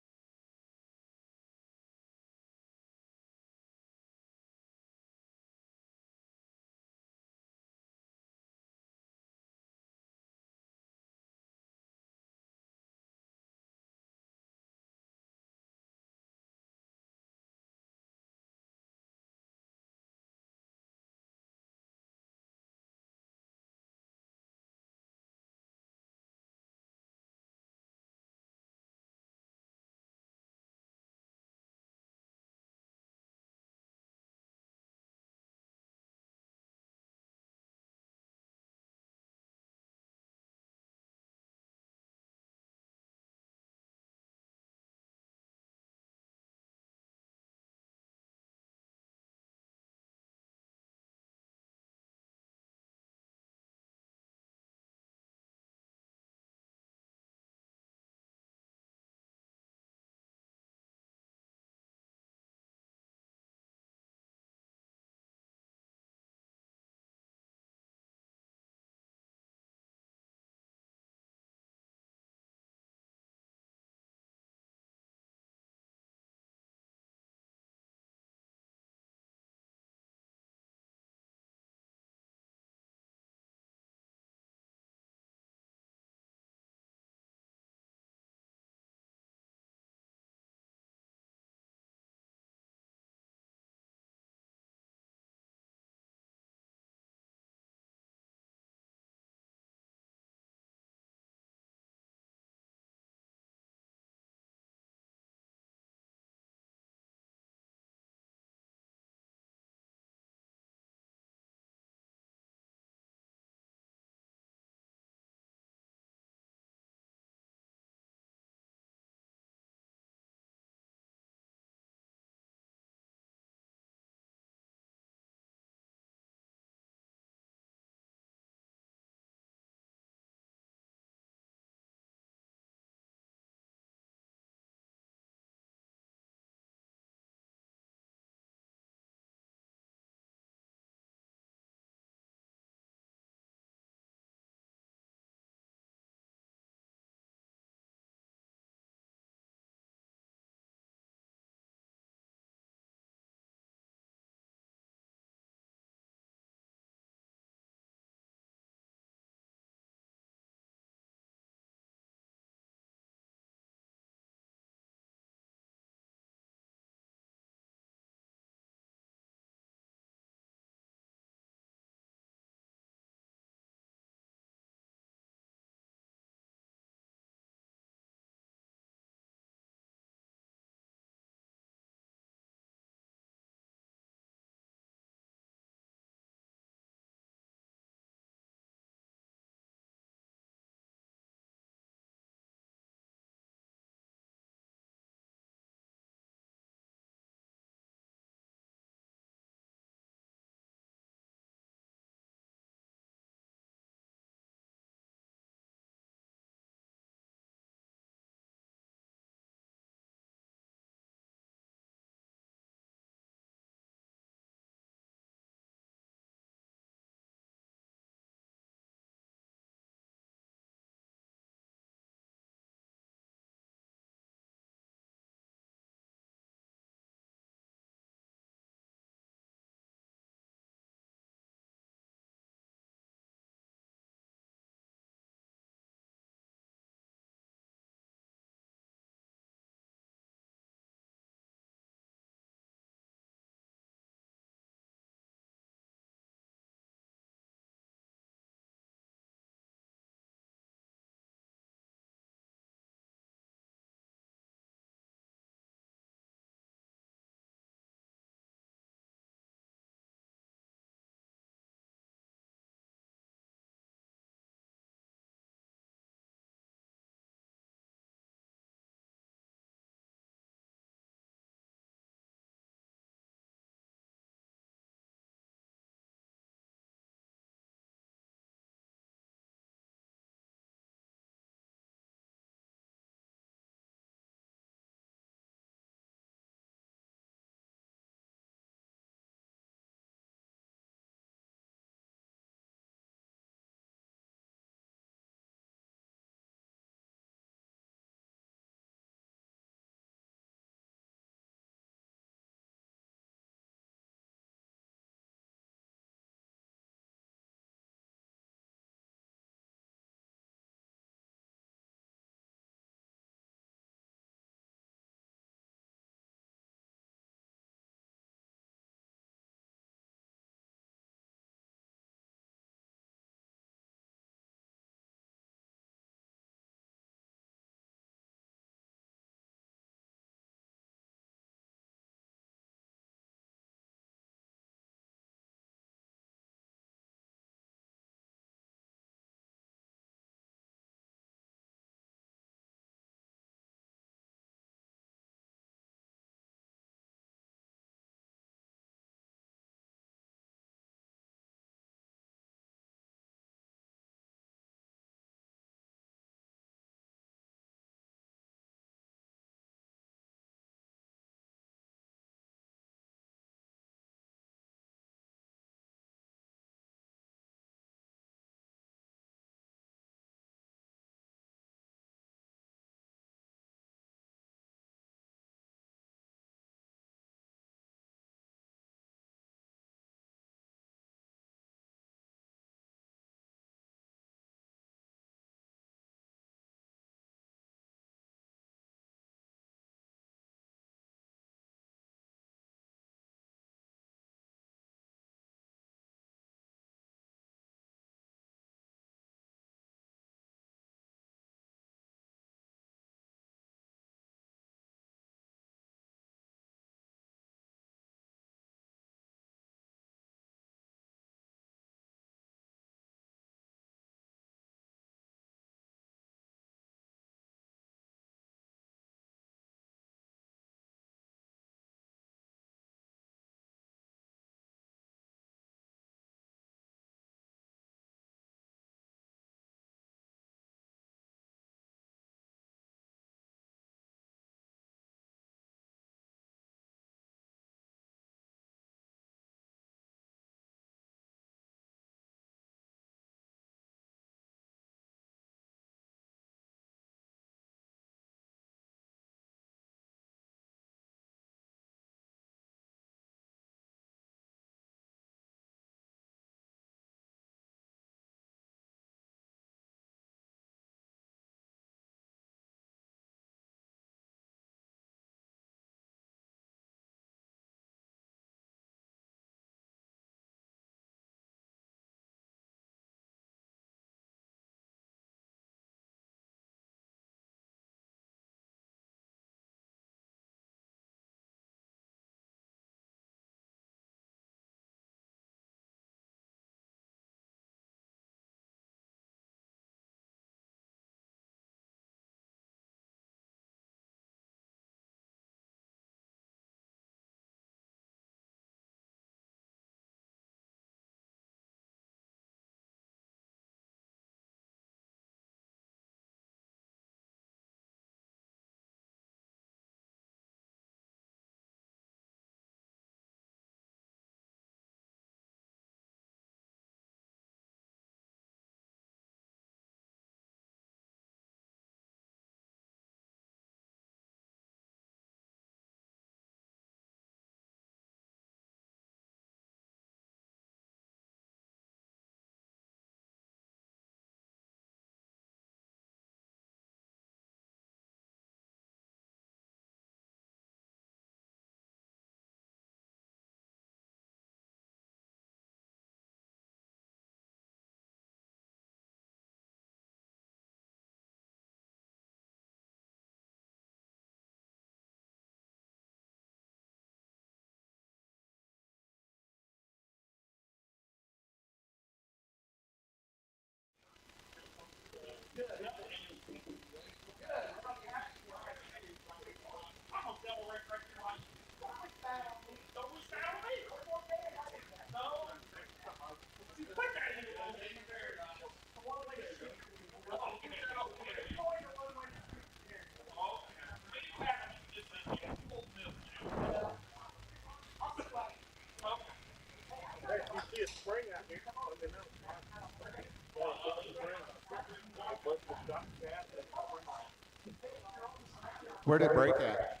Where did it break at?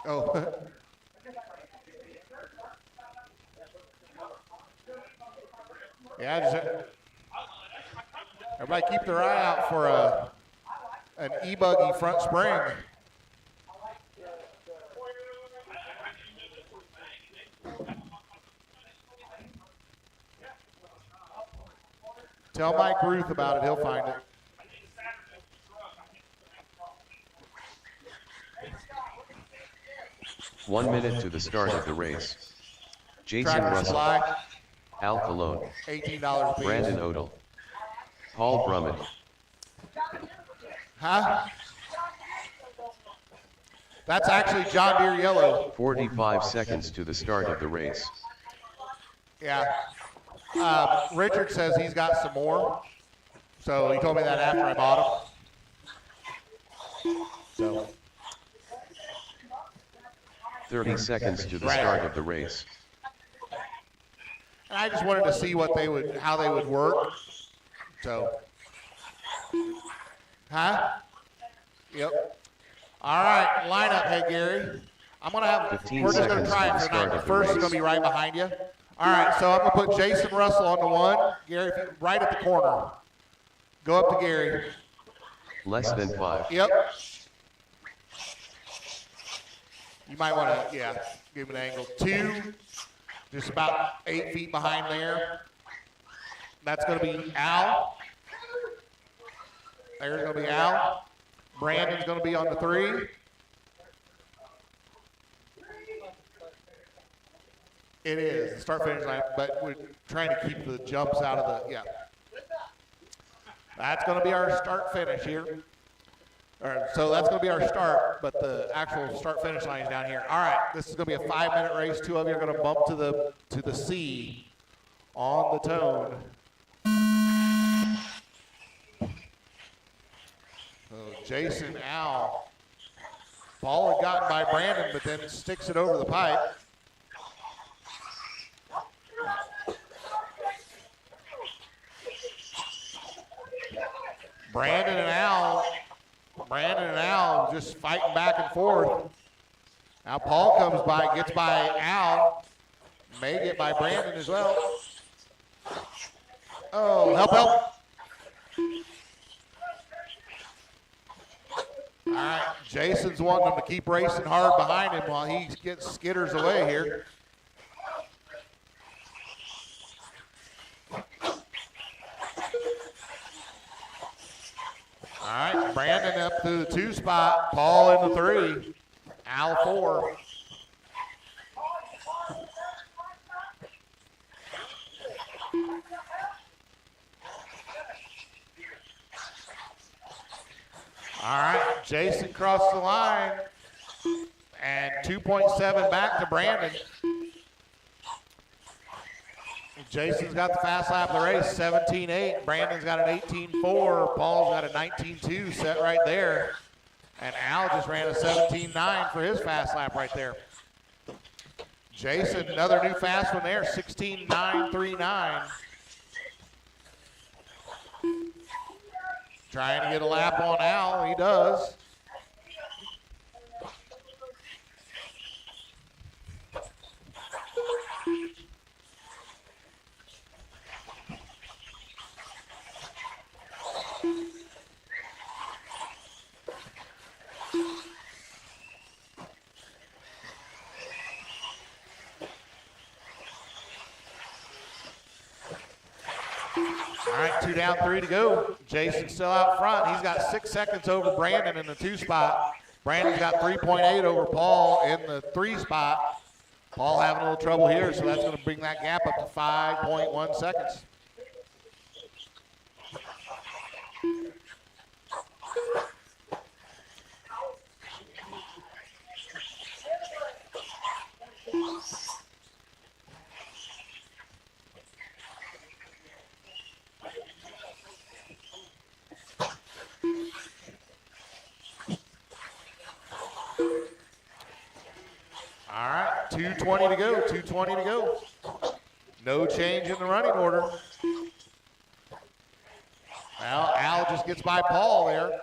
Oh. Yeah, everybody keep their eye out for an e-buggy front spring. Tell Mike Ruth about it, he'll find it. One minute to the start of the race. Jason Tractor Russell, Supply, Al Colon, $18 a piece. Brandon Odell, Paul Brummett. Huh? That's actually John Deere yellow. 45 seconds to the start of the race. Yeah. Richard says he's got some more. So he told me that after I bought them. So 30 seconds to the start of the race. and I just wanted to see what they would, how they would work. So, huh? Yep. All right, lineup, hey Gary. I'm gonna have. 15 we're just gonna seconds try to it the for tonight. start The of the first is race. gonna be right behind you. All right, so I'm gonna put Jason Russell on the one. Gary, if you, right at the corner. Go up to Gary. Less than 5. Yep. You might want to, yeah, give him an angle. 2, just about 8 feet behind there. That's going to be Al. There's going to be Al. Brandon's going to be on the 3. It is the start finish line, but we're trying to keep the jumps out of the, yeah. That's going to be our start finish here. All right, so that's going to be our start, but the actual start finish line is down here. All right, this is going to be a 5-minute race. 2 of you are going to bump to the C on the tone. So Jason, Al, ball had gotten by Brandon, but then sticks it over the pipe. Brandon and Al just fighting back and forth. Now Paul comes by, gets by Al, may get by Brandon as well. Oh, help. All right, Jason's wanting him to keep racing hard behind him while he gets skitters away here. All right, Brandon up through the 2 spot, Paul in the 3, Al 4. All right, Jason crossed the line, and 2.7 back to Brandon. Jason's got the fast lap of the race, 17.8. Brandon's got an 18.4. Paul's got a 19.2 set right there. And Al just ran a 17.9 for his fast lap right there. Jason, another new fast one there, 16.939. Trying to get a lap on Al, he does. All right, 2 down, 3 to go. Jason's still out front. He's got 6 seconds over Brandon in the 2 spot. Brandon's got 3.8 over Paul in the 3 spot. Paul having a little trouble here, so that's going to bring that gap up to 5.1 seconds. All right, 2:20 to go, 2:20 to go. No change in the running order. Well, Al just gets by Paul there.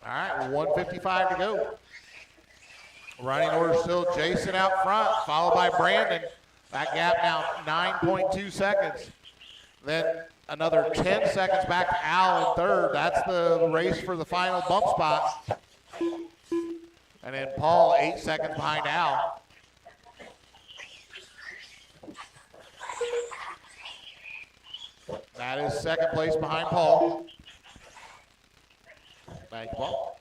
All right, 1:55 to go. Running order still Jason out front, followed by Brandon. That gap now 9.2 seconds. Then another 10 seconds back to Al in third. That's the race for the final bump spot. And then Paul 8 seconds behind Al. That is second place behind Paul. Thank you, Paul.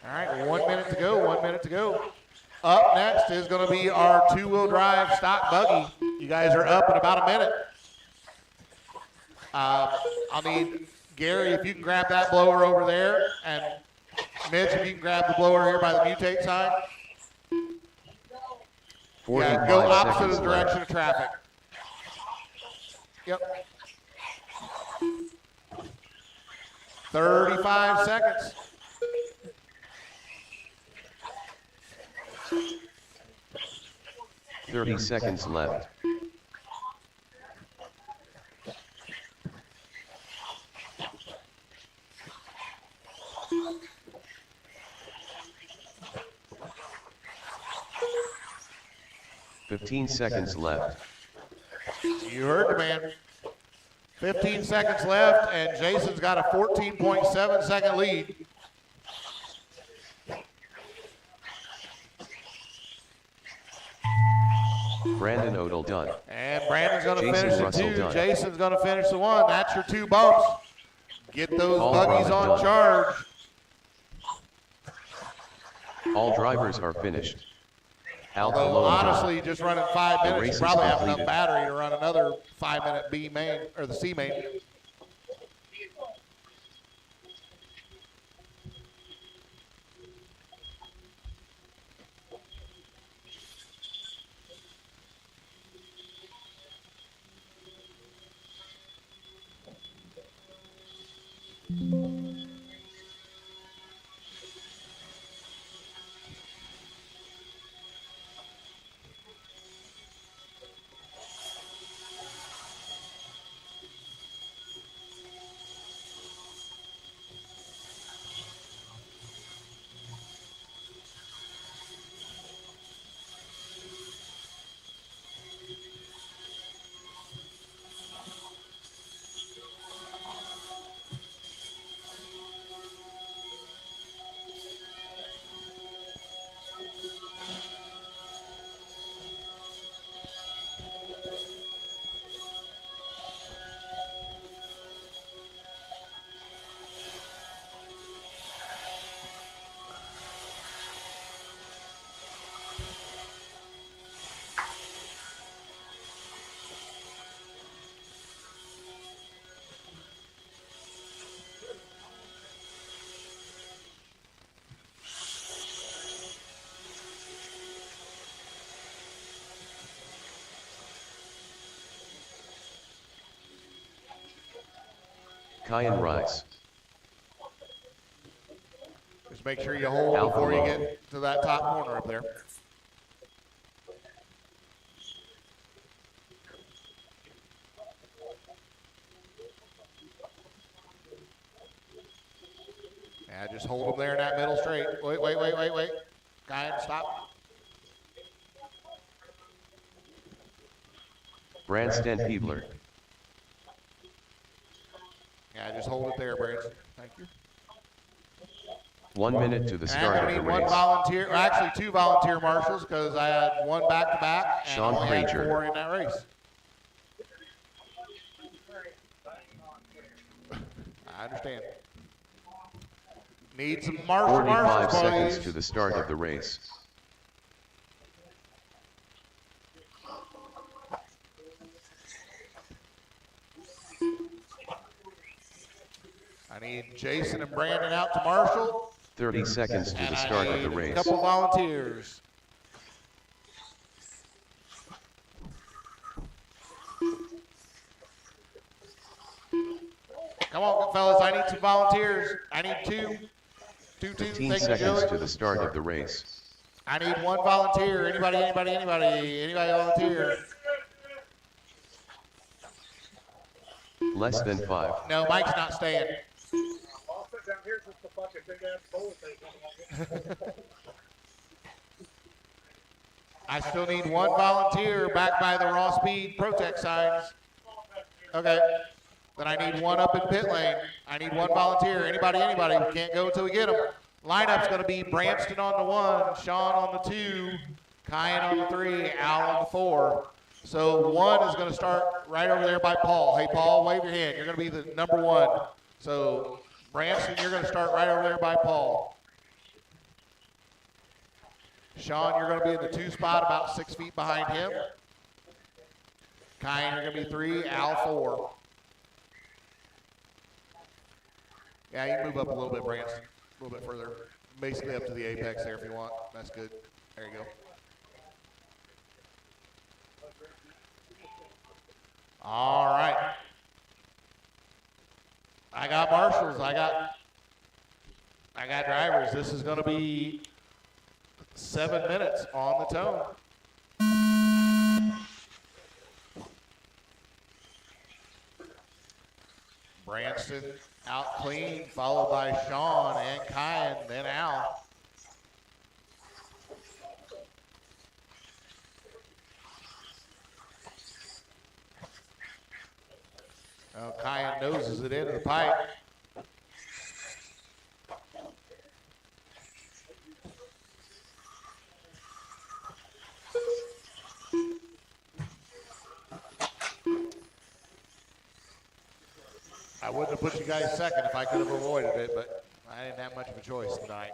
All right, 1 minute to go, 1 minute to go. Up next is going to be our two-wheel drive stock buggy. You guys are up in about a minute. I'll need Gary, if you can grab that blower over there, and Mitch, if you can grab the blower here by the mutate sign. Yeah, go opposite of the direction of traffic. Yep. 35 seconds. Thirty seconds left. Fifteen seconds left. You heard the man. 15 seconds left, and Jason's got a 14.7 second lead. Brandon Odell done. And Brandon's going to Jason finish the Russell two. done. Jason's going to finish the one. That's your two bumps. Get those All buggies Robin on done. charge. All drivers are finished. Al Although Colon done. honestly, just running 5 The minutes, race you is probably have enough completed. battery to run another 5-minute B main or the C main. Kyan Rice. Just make sure you hold Al before you Colon. get to that top corner up there. Yeah, just hold them there in that middle straight. Wait. Guy, stop. Branston Peebler. Yeah, just hold it there, Branson. Thank you. 1 minute to the And start I of the need one race. volunteer, or actually 2 volunteer marshals, because I had 1 back-to-back and Sean only had Frazier. 4 in that race. I understand. Need some 45 marshals, seconds please. to the start of the race. I need Jason and Brandon out to marshal. 30 seconds to And the start I of the need race. a couple volunteers. Come on, fellas, I need some volunteers. I need two. 15 Thank you, seconds Joey. to the start of the race. I need one volunteer. Anybody volunteer? Less than 5. No, Mike's not staying. I'll sit down here since the fucking big ass bowl thing. I still need one volunteer back by the raw speed Protect signs. Okay. Then I need one up in pit lane. I need one volunteer. Anybody. We can't go until we get them. Lineup's going to be Branston on the 1, Sean on the 2, Kyan on the 3, Al on the 4. So 1 is going to start right over there by Paul. Hey, Paul, wave your hand. You're going to be the number 1. So Branston, you're going to start right over there by Paul. Sean, you're going to be in the 2 spot about 6 feet behind him. Kyan, you're going to be 3, Al 4. Yeah, you can move up a little bit, Branston. A little bit further. Basically up to the apex there if you want. That's good. There you go. All right. I got marshals. I got drivers. This is going to be 7 minutes on the tone. Branston out clean, followed by Sean and Kyan, then Al. Kyan noses it into the pipe. I wouldn't have put you guys second if I could have avoided it, but I didn't have much of a choice tonight.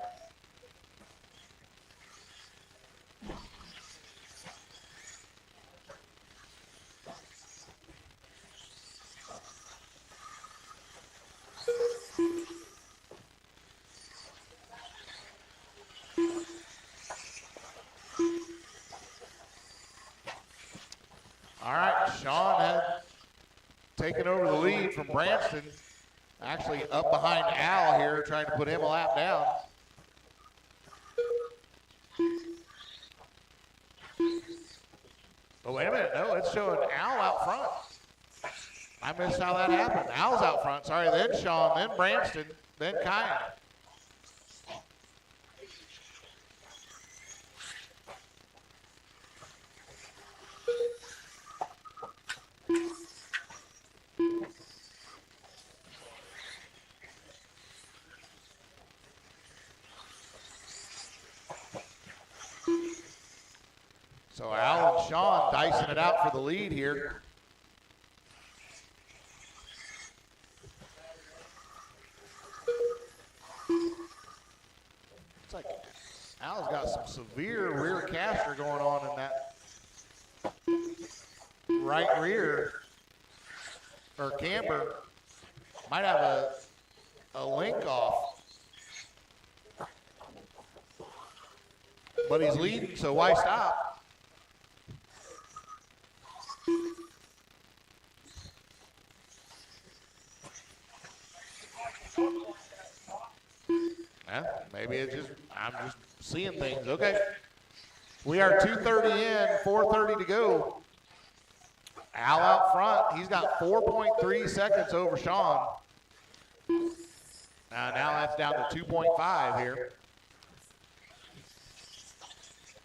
All right, Sean had taken over the lead from Branston. Actually up behind Al here, trying to put him a lap down. Oh, wait a minute. No, it's showing Al out front. I missed how that happened. Al's out front. Sorry, then Sean, then Branston, then Kyan. So Al and Sean dicing it out for the lead here. It's like Al's got some severe rear caster going on in that right rear, or camber. Might have a link off. But he's leading, so why stop? Maybe it's just, I'm just seeing things. Okay. We are 2:30 in, 4:30 to go. Al out front. He's got 4.3 seconds over Sean. Now that's down to 2.5 here.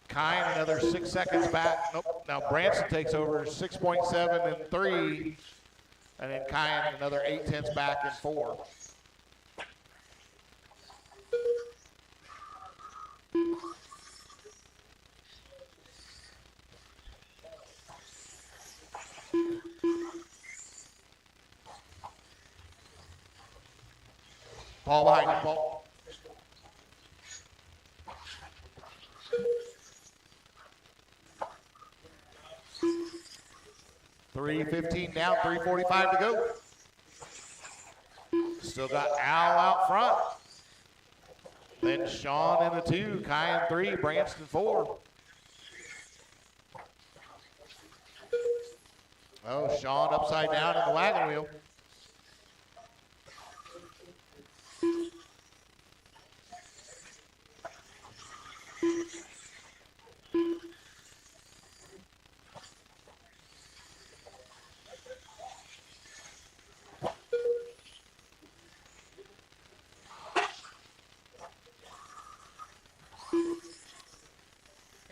Kyan another 6 seconds back. Nope. Now Branson takes over 6.7 and 3. And then Kyan another 8/10 back in 4. Paul behind you, Paul. $3:15 down, 3:45 to go. Still got Al out front. Then Sean in the 2, Kai in 3, Branston 4. Oh, Sean upside down in the wagon wheel.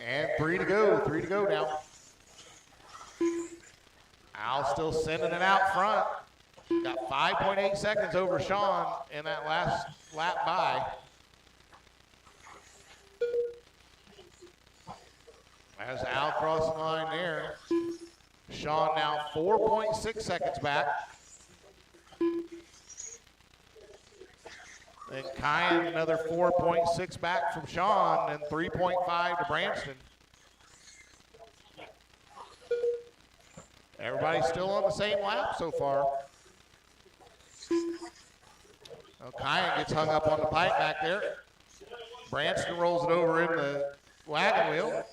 And 3 to go now. Al still sending it out front. Got 5.8 seconds over Sean in that last lap by. As Al crossing the line there. Sean now 4.6 seconds back. Then Kyan another 4.6 back from Sean and 3.5 to Branston. Everybody's still on the same lap so far. Well, Kyan gets hung up on the pipe back there. Branston rolls it over in the wagon wheel.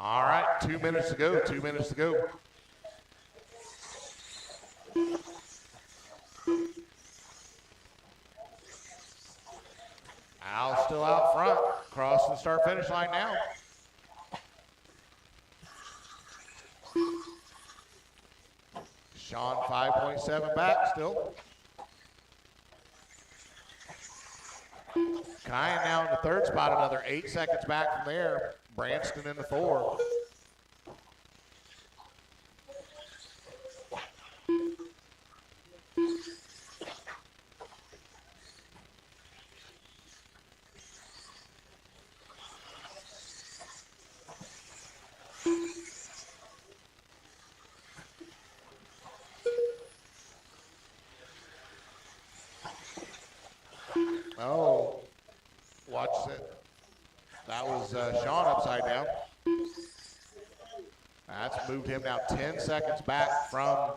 All right, 2 minutes to go, 2 minutes to go. Al still out front, crossing the start-finish line now. Sean 5.7 back still. Kyan now in the 3rd spot, another 8 seconds back from there. Branston in the 4. Oh, watch it. That was Sean upside down. That's moved him now 10 seconds back from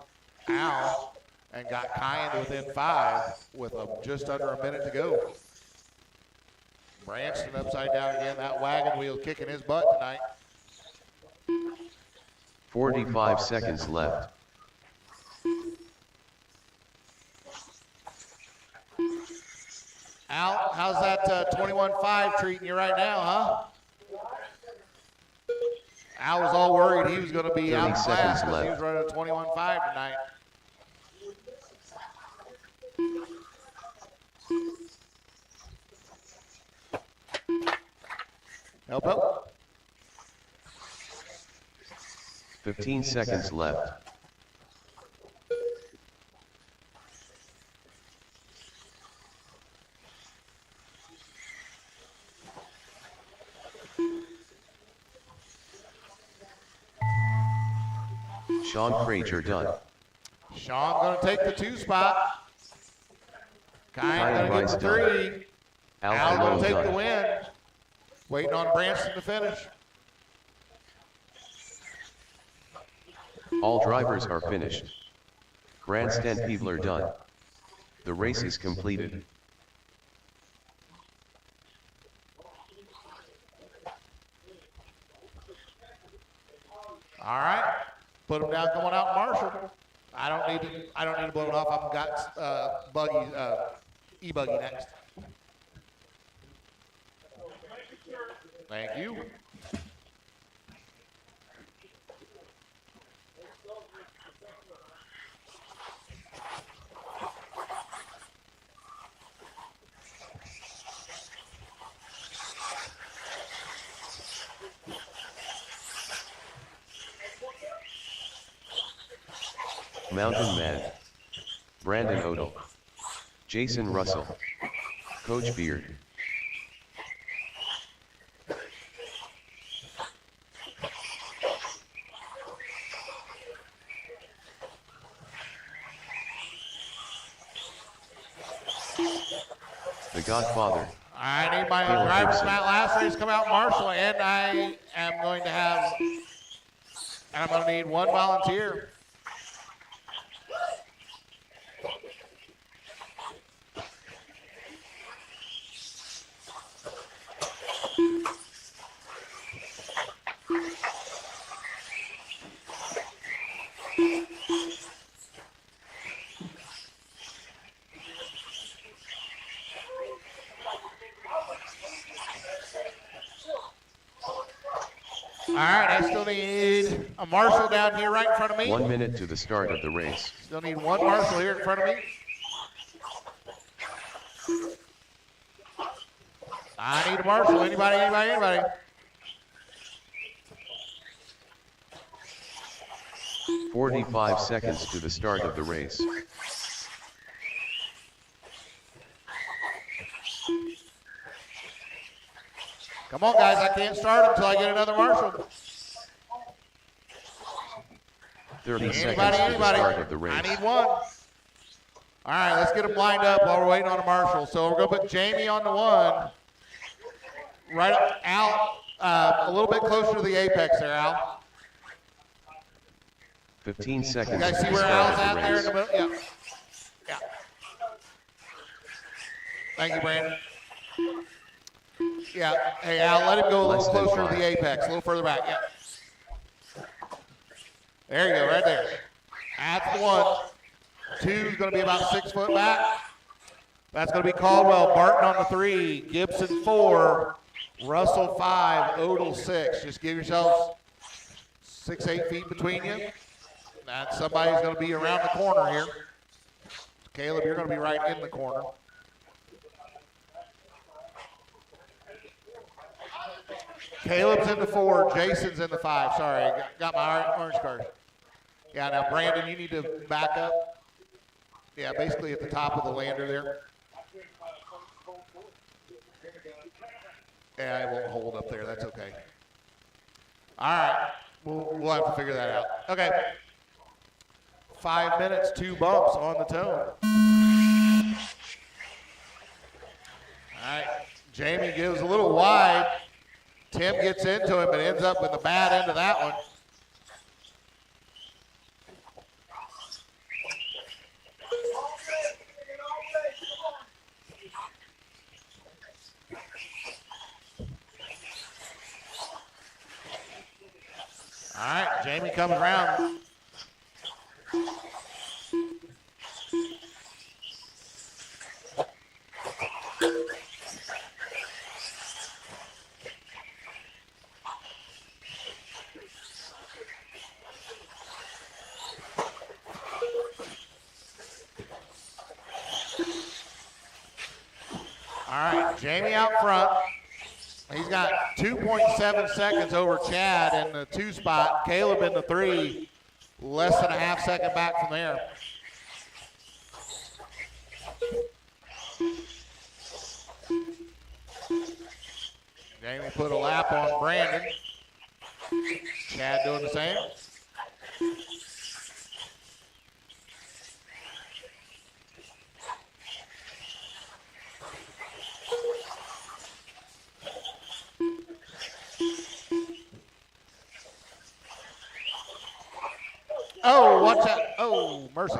Al and got Kyan to within 5 with just under a minute to go. Branston upside down again. That wagon wheel kicking his butt tonight. 45 seconds left. Al, how's that 21.5 treating you right now, huh? Al was all worried he was going to be out of class because he was running a 21.5 tonight. Help out. 15 seconds left. Sean Frazier done. Sean going to take the 2 spot. Kyan going to get the 3. Al going to take the win. Waiting on Branston to finish. All drivers are finished. Grandstand people are done. The race is completed. All right. Put them down going out Marshall. I don't need to blow it off. I've got buggy, e-buggy next. Thank you. Mountain Man, Brandon Odell, Jason Russell, Coach Beard. Godfather. I need my Caleb drivers Gibson. from that last race to come out marshal, and I am going to have, I'm going to need one volunteer. All right, I still need a marshal down here right in front of me. 1 minute to the start of the race. Still need one marshal here in front of me. I need a marshal. Anybody? 45 seconds to the start of the race. Come on, guys. I can't start until I get another marshal. 30 seconds to the start of the race. I need one. All right, let's get them lined up while we're waiting on a marshal. So we're going to put Jamie on the one. Right out a little bit closer to the apex there, Al. 15 seconds You guys to see the where start Al's of at the there in the race. middle? Yeah. Thank you, Brandon. Yeah. Hey, Al, let him go a little Less than closer to 5. the apex, a little further back. Yeah. There you go, right there. That's the one. 2 is going to be about 6 foot back. That's going to be Caldwell. Barton on the 3. Gibson 4. Russell 5. Odell 6. Just give yourselves 6-8 feet between you. That's somebody's going to be around the corner here. Caleb, you're going to be right in the corner. Caleb's in the 4. Jason's in the 5. Sorry, got my orange card. Yeah, now Brandon, you need to back up. Yeah, basically at the top of the lander there. Yeah, it won't hold up there. That's okay. All right, we'll have to figure that out. Okay. 5 minutes, 2 bumps on the tone. All right, Jamie gives a little wide. Tim gets into him, but ends up with the bad end of that one. All right, Jamie comes around. All right, Jamie out front. He's got 2.7 seconds over Chad in the 2 spot. Caleb in the 3, less than a half second back from there. Jamie put a lap on Brandon. Chad doing the same. Oh, watch out. Oh, mercy.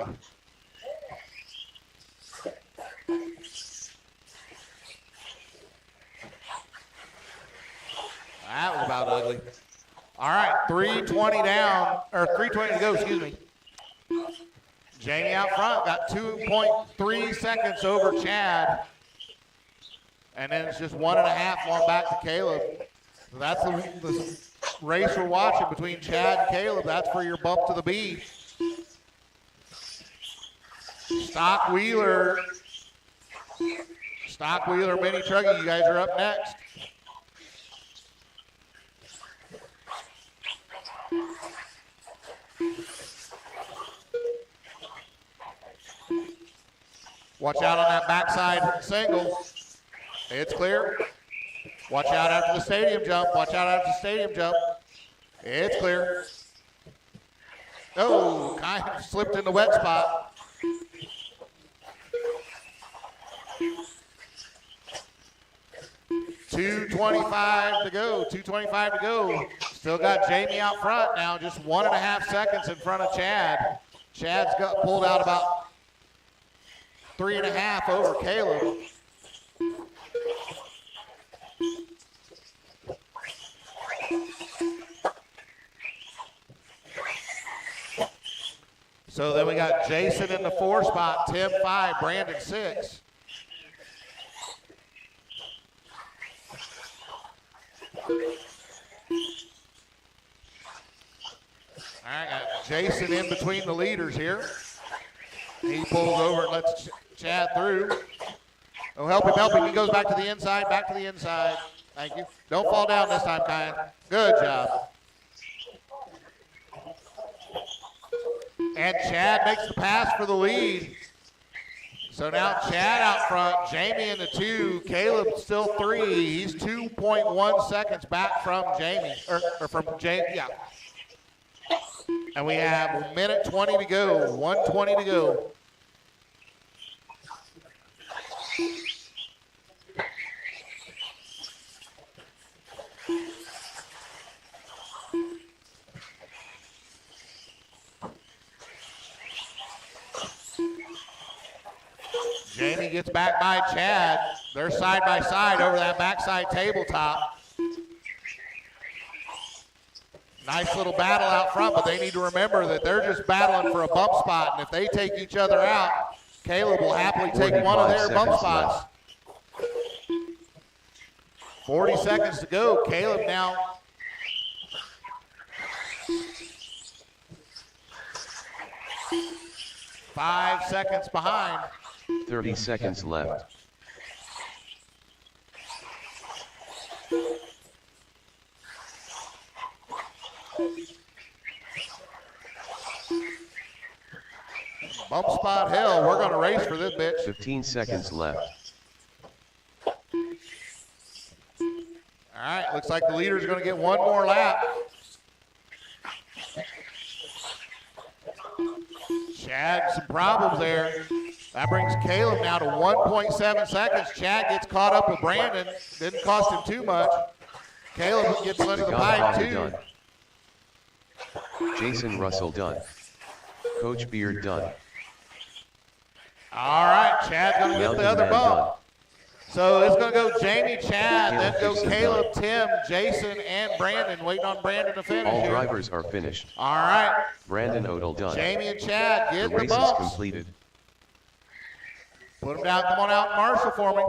That was about ugly. All right, 3:20 down, or 3:20 to go, excuse me. Jamie out front, got 2.3 seconds over Chad. And then it's just 1.5 on back to Caleb. So that's the race we're watching between Chad and Caleb. That's for your bump to the B. Stock Wheeler, Mini Truggy, you guys are up next. Watch out on that backside single. It's clear. Watch out after the stadium jump. Watch out after the stadium jump. It's clear. Oh, kind of slipped in the wet spot. 2:25 to go. 2:25 to go. Still got Jamie out front now, just 1.5 seconds in front of Chad. Chad's got pulled out about 3.5 over Caleb. So then we got Jason in the 4 spot, Tim 5, Brandon 6. All right, got Jason in between the leaders here. He pulls over and lets Chad through. Oh, help him. He goes back to the inside, Thank you. Don't fall down this time, Kyan. Good job. And Chad makes the pass for the lead. So now Chad out front, Jamie in the 2, Caleb still 3. He's 2.1 seconds back from Jamie, or from Jamie, yeah. And we have 1:20 to go, 1:20 to go. Jamie gets back by Chad. They're side by side over that backside tabletop. Nice little battle out front, but they need to remember that they're just battling for a bump spot, and if they take each other out, Caleb will happily take one of their bump spots. 40 seconds to go. Caleb now. Five seconds behind. 30 seconds left. Bump spot hell, we're gonna race for this bitch. 15 seconds left. All right, looks like the leader's gonna get one more lap. Chad, some problems there. That brings Caleb now to 1.7 seconds. Chad gets caught up with Brandon. Didn't cost him too much. Caleb gets under the pipe too. Done. Jason Russell done. Coach Beard done. All right, Chad's gonna get the other bump. Done. So it's gonna go Jamie, Chad, then go Caleb, Tim, Jason, and Brandon. Waiting on Brandon to finish. All drivers are finished. All right. Brandon Odell done. Jamie and Chad get The the race is bumps. completed. Put them down. Come on out, Marshall, for me.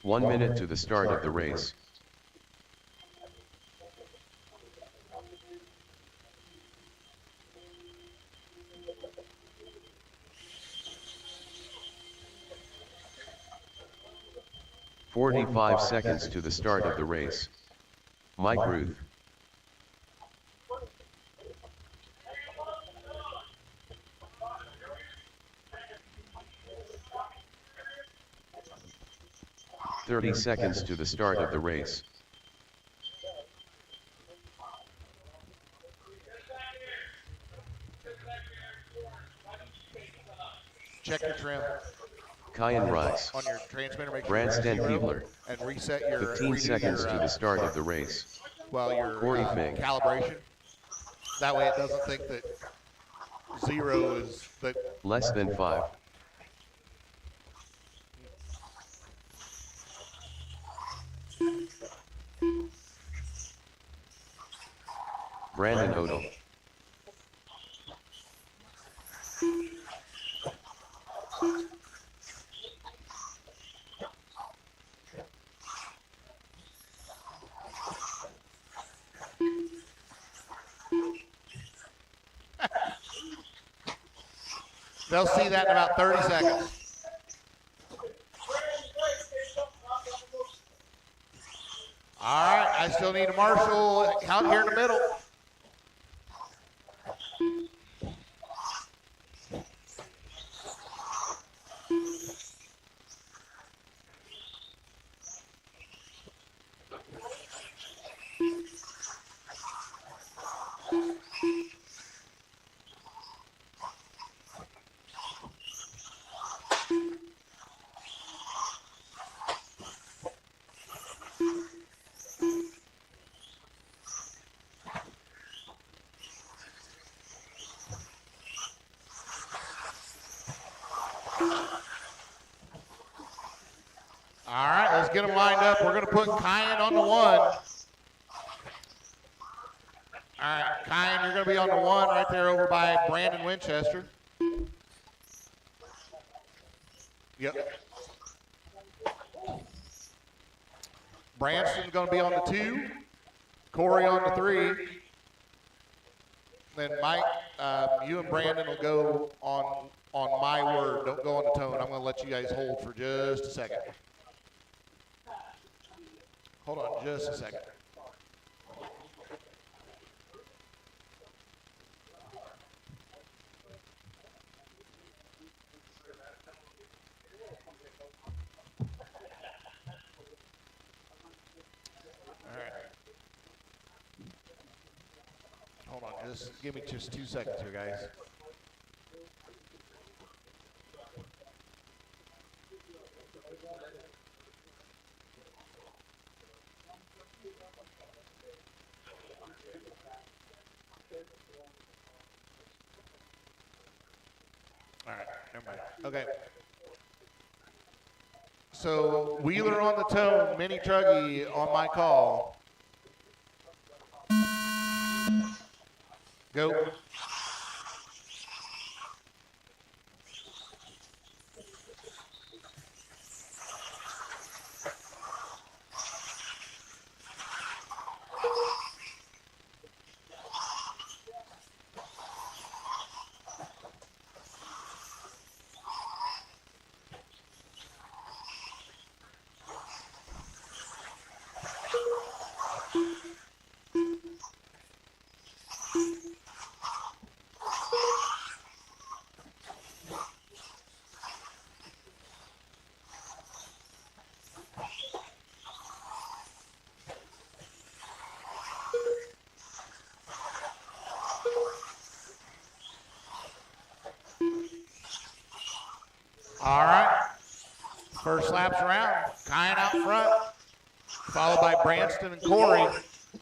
One minute to the start of the race. 45 seconds to the start of the race. Mike Ruth. $30 to the start of the race. Check your trim. Kyan Rice. On your transmitter, make sure Brandon you're at 0 Fiedler. and reset your 15 redo seconds your, to the start of the race. well, your Corey Fink. calibration. That way it doesn't think that 0 is that. Less than 5. Brandon Odell. They'll see that in about 30 seconds. All right, I still need a marshal out here in the middle. All right, let's get them lined up. We're going to put Kyan on the 1. All right, Kyan, you're going to be on the 1 right there over by Brandon Winchester. Yep. Branston's going to be on the 2. Corey on the 3. Then Mike, you and Brandon will go on my word. Don't go on the tone. I'm going to let you guys hold for just a second. Hold on just a second. All right. Hold on, just give me just 2 seconds here, guys. All right, never mind. Okay. So Wheeler on the tone, Mini Truggy on my call. Go. All right. First lap's around. Kyan out front, followed by Branston and Corey.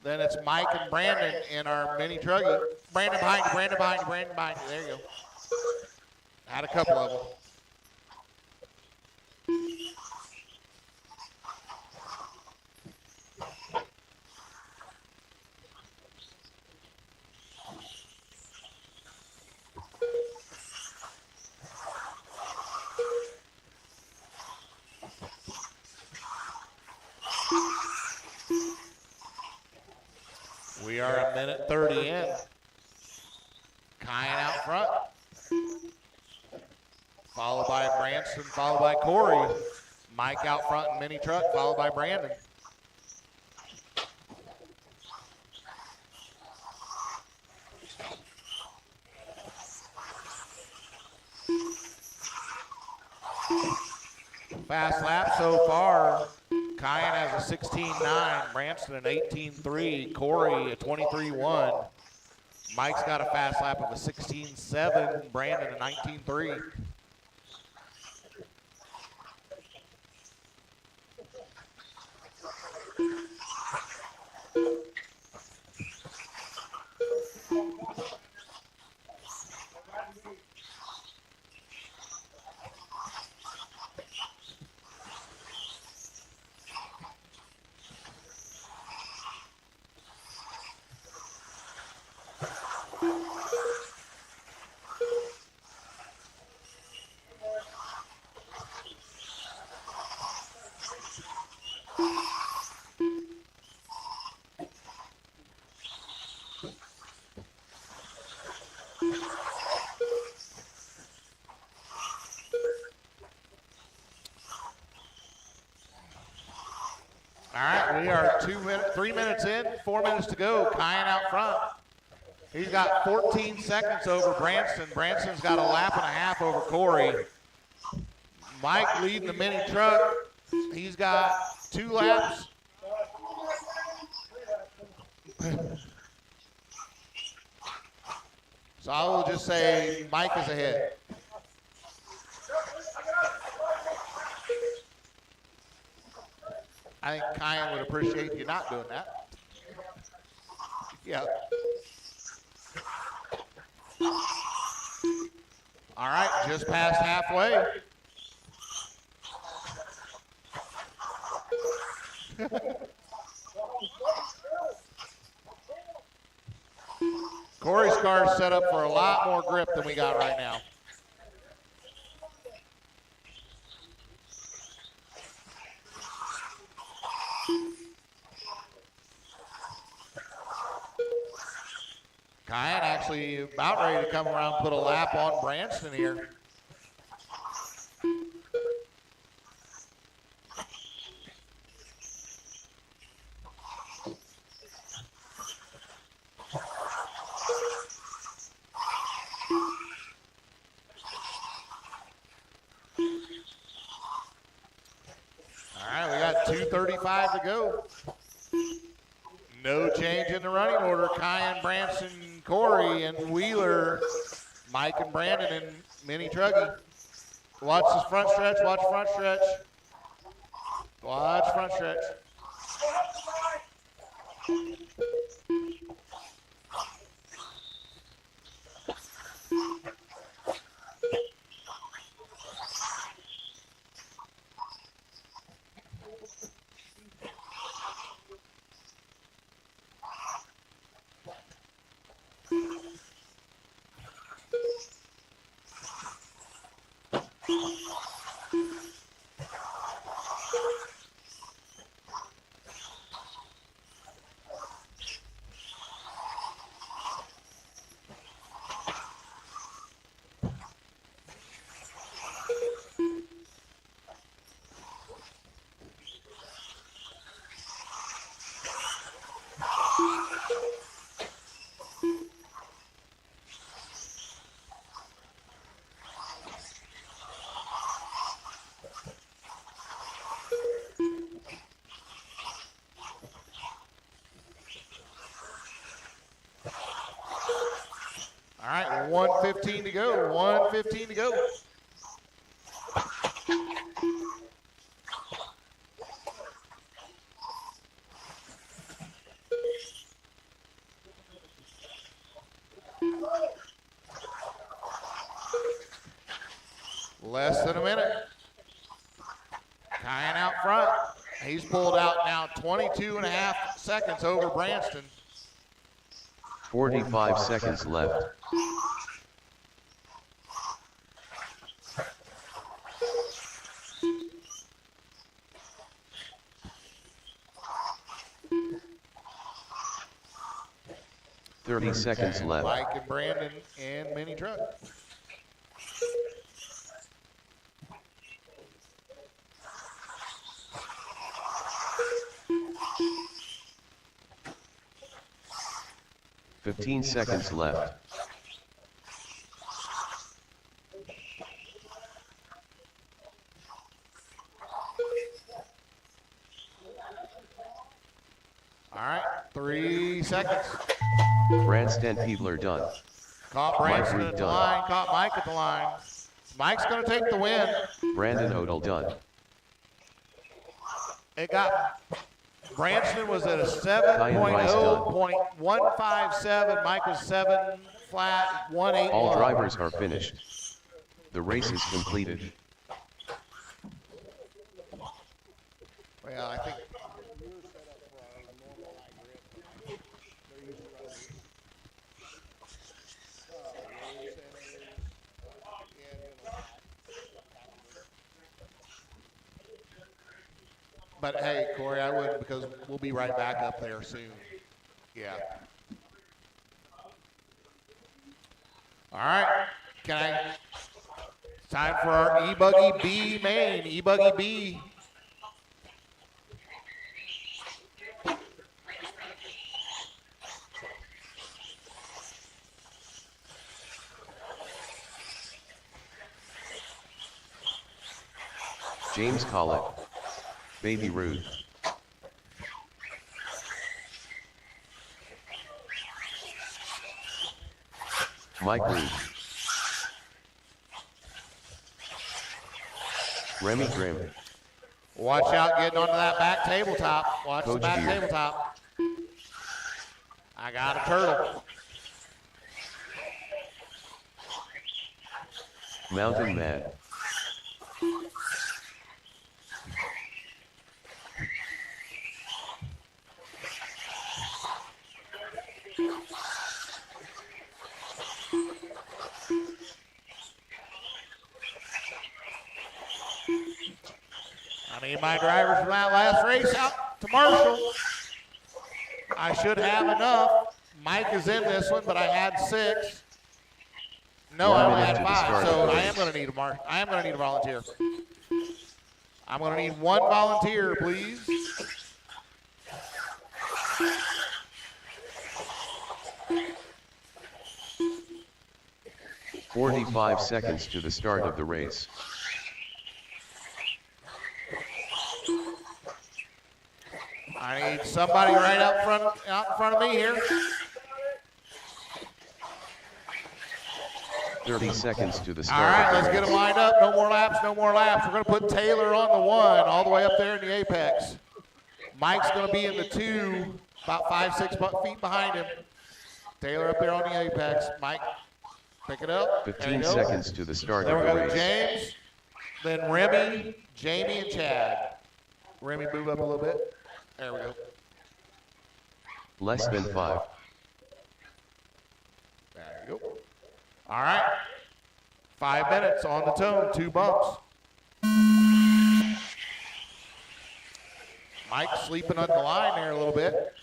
Then it's Mike and Brandon in our Mini Truggy. Brandon behind you, Brandon behind you, Brandon behind you. There you go. Had a couple of them. We are a minute 30 in. Kyan out front. Followed by Branston, followed by Corey. Mike out front in mini truck, followed by Brandon. Fast lap so far. Kyan has a 16.9, Branston an 18.3, Corey a 23.1. Mike's got a fast lap of a 16.7, Brandon a 19.3. All right, we are 3 minutes in, 4 minutes to go. Kyan out front. He's got 14 seconds over Branston. Branston's got a lap and a half over Corey. Mike leading the mini truck. He's got 2 laps. So I will just say Mike is ahead. I think Kyan would appreciate you not doing that. Yeah. All right, just past halfway. Corey's car is set up for a lot more grip than we got right now. Kyan actually about ready to come around and put a lap on Branston here. All right, we got 2:35 to go. No change in the running order. Kyan, Branson, Corey, and Wheeler, Mike and Brandon, and Mini Truggy. Watch this front stretch, watch front stretch. Watch front stretch. All right, 1:15 to go, 1:15 to go. Less than a minute. Kyan out front. He's pulled out now 22.5 seconds over Branston. 45 seconds left. Thirty seconds left. Mike and Brandon and Mini Truck. 15 seconds left. All right, 3 seconds. Branson Peebler done. Caught Branson Reed at the done. line, caught Mike at the line. Mike's going to take the win. Brandon Odell done. It got, Branson was at a Kyan Rice done. 7.157. Mike was 7 flat, 181. All drivers are finished. The race is completed. Well, I think. But hey, Corey, I wouldn't, because we'll be right back up there soon. Yeah. All right. It's time for our E-Buggy B main. E-Buggy B. James Collett. Baby Ruth. Mike Reed. Remy Grimm. Watch out getting onto that back tabletop. Watch Coach the back Beard. tabletop. I got a turtle. Mountain Man. I need my drivers from that last race out to Marshall. I should have enough. Mike is in this one, but I had 6. No, 1 I only minute had to the 5, start so of the I am race. going to need a volunteer. I'm going to need 1 volunteer, please. "45 seconds to the start of the race. I need somebody right out in front of me here. 30 seconds to the All start right, of let's the get race. them lined up. No more laps, no more laps. We're going to put Taylor on the 1 all the way up there in the apex. Mike's going to be in the 2, about 5-6 feet behind him. Taylor up there on the apex. Mike, pick it up. There 15 you go. seconds to the start Then of we're the going to race. James, then Remy, Jamie, and Chad. Remy, move up a little bit. There we go. Less than 5. There you go. All right. 5 minutes on the tone, 2 bumps. Mike sleeping on the line there a little bit.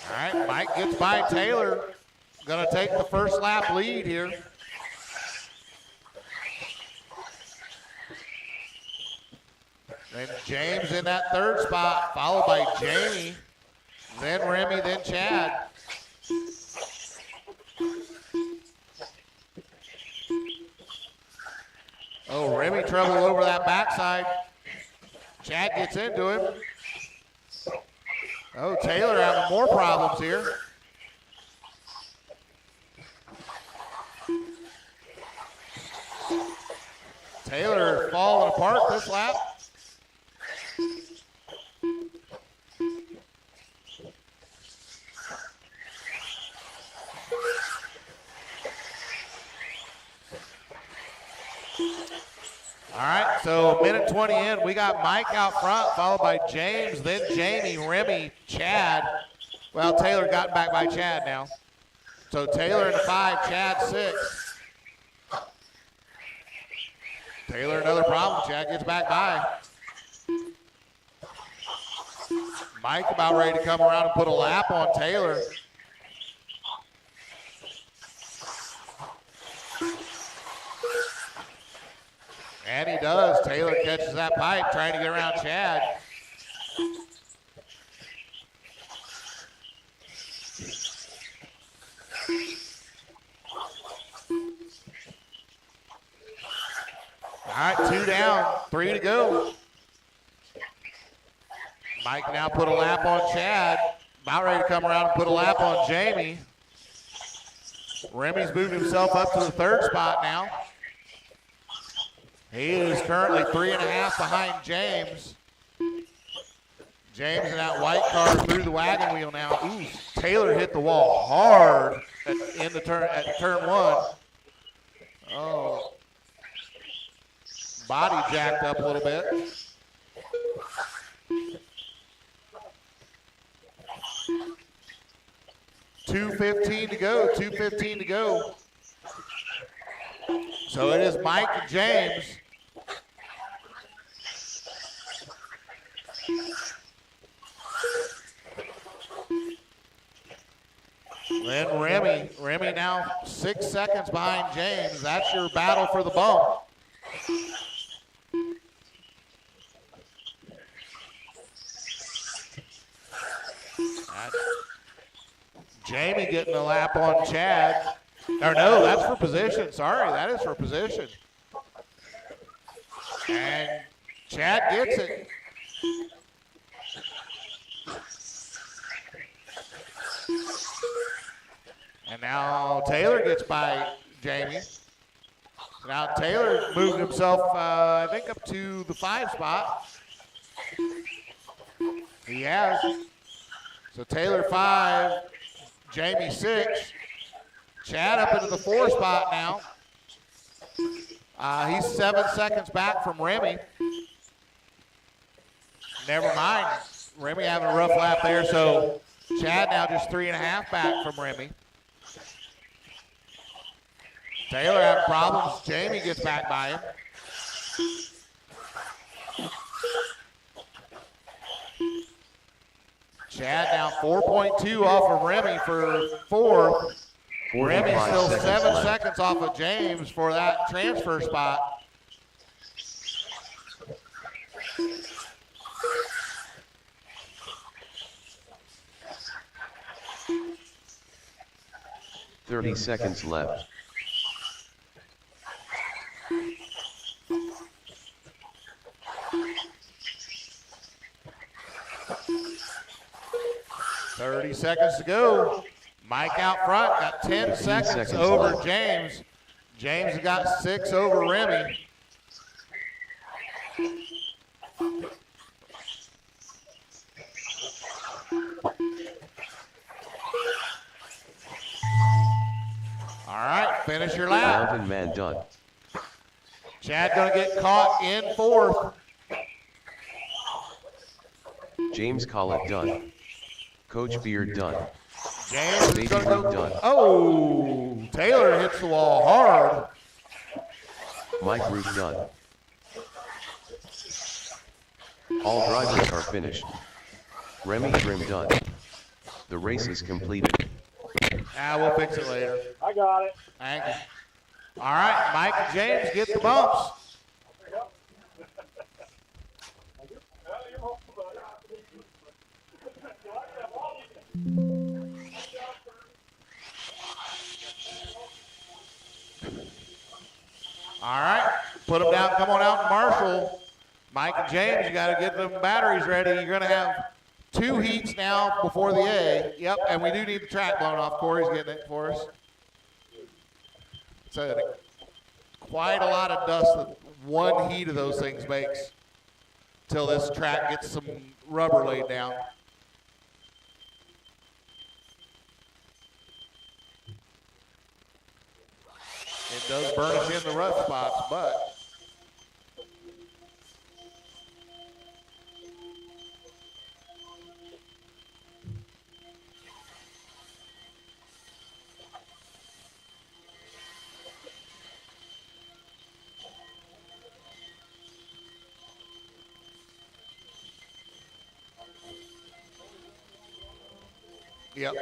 All right, Mike gets by Taylor. Gonna take the first lap lead here. Then James in that 3rd spot, followed by Jamie, then Remy, then Chad. Oh, Remy trouble over that backside. Chad gets into him. Oh, Taylor having more problems here. Taylor falling apart this lap. All right, so minute 20 in, we got Mike out front, followed by James, then Jamie, Remy, Chad. Well, Taylor got back by Chad now. So Taylor in 5, Chad 6. Taylor another problem, Chad gets back by. Mike about ready to come around and put a lap on Taylor. And he does. Taylor catches that pipe, trying to get around Chad. All right, 2 down, 3 to go. Mike now put a lap on Chad. About ready to come around and put a lap on Jamie. Remy's moved himself up to the 3rd spot now. He is currently 3.5 behind James. James in that white car through the wagon wheel now. Ooh, Taylor hit the wall hard at turn 1. Oh. Body jacked up a little bit. .215 to go, 2:15 to go. So it is Mike and James. Then Remy now 6 seconds behind James. That's your battle for the bump. Jamie getting a lap on Chad. Or no, that's for position. Sorry, that is for position. And Chad gets it. And now Taylor gets by Jamie. Now Taylor moved himself, I think, up to the 5 spot. He has. So Taylor 5, Jamie 6. Chad up into the 4 spot now. He's 7 seconds back from Remy. Never mind. Remy having a rough lap there, so Chad now just 3.5 back from Remy. Taylor having problems. Jamie gets back by him. Chad now 4.2 off of Remy for 4th. Remy's still 7 seconds off of James for that transfer spot. .30 seconds left. .30 seconds to go. Mike out front, got 10 seconds over left. James. James got 6 over Remy. All right, finish your lap. Mountain man done. Chad gonna get caught in 4th. James Collett done. Coach Beard done. James is Baby gonna go. done. Oh, Taylor hits the wall hard. Mike Root done. All drivers are finished. Remy Trim done. The race is completed. We'll fix it later. I got it. Thank you. All right, Mike and James get the bumps. All right, put them down. Come on out and Marshall. Mike and James, you got to get them batteries ready. You're going to have 2 heats now before the A. Yep, and we do need the track blown off. Corey's getting it for us. So quite a lot of dust that 1 heat of those things makes till this track gets some rubber laid down. It does burn us in the rough spots, but Yep.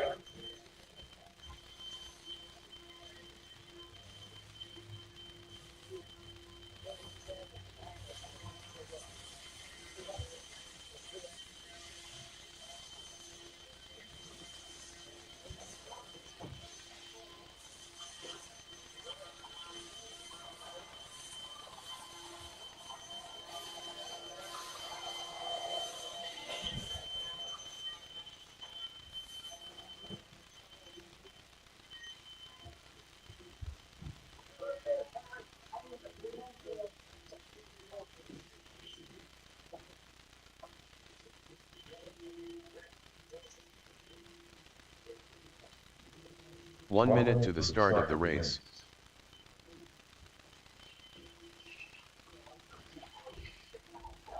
One minute to the start of the race.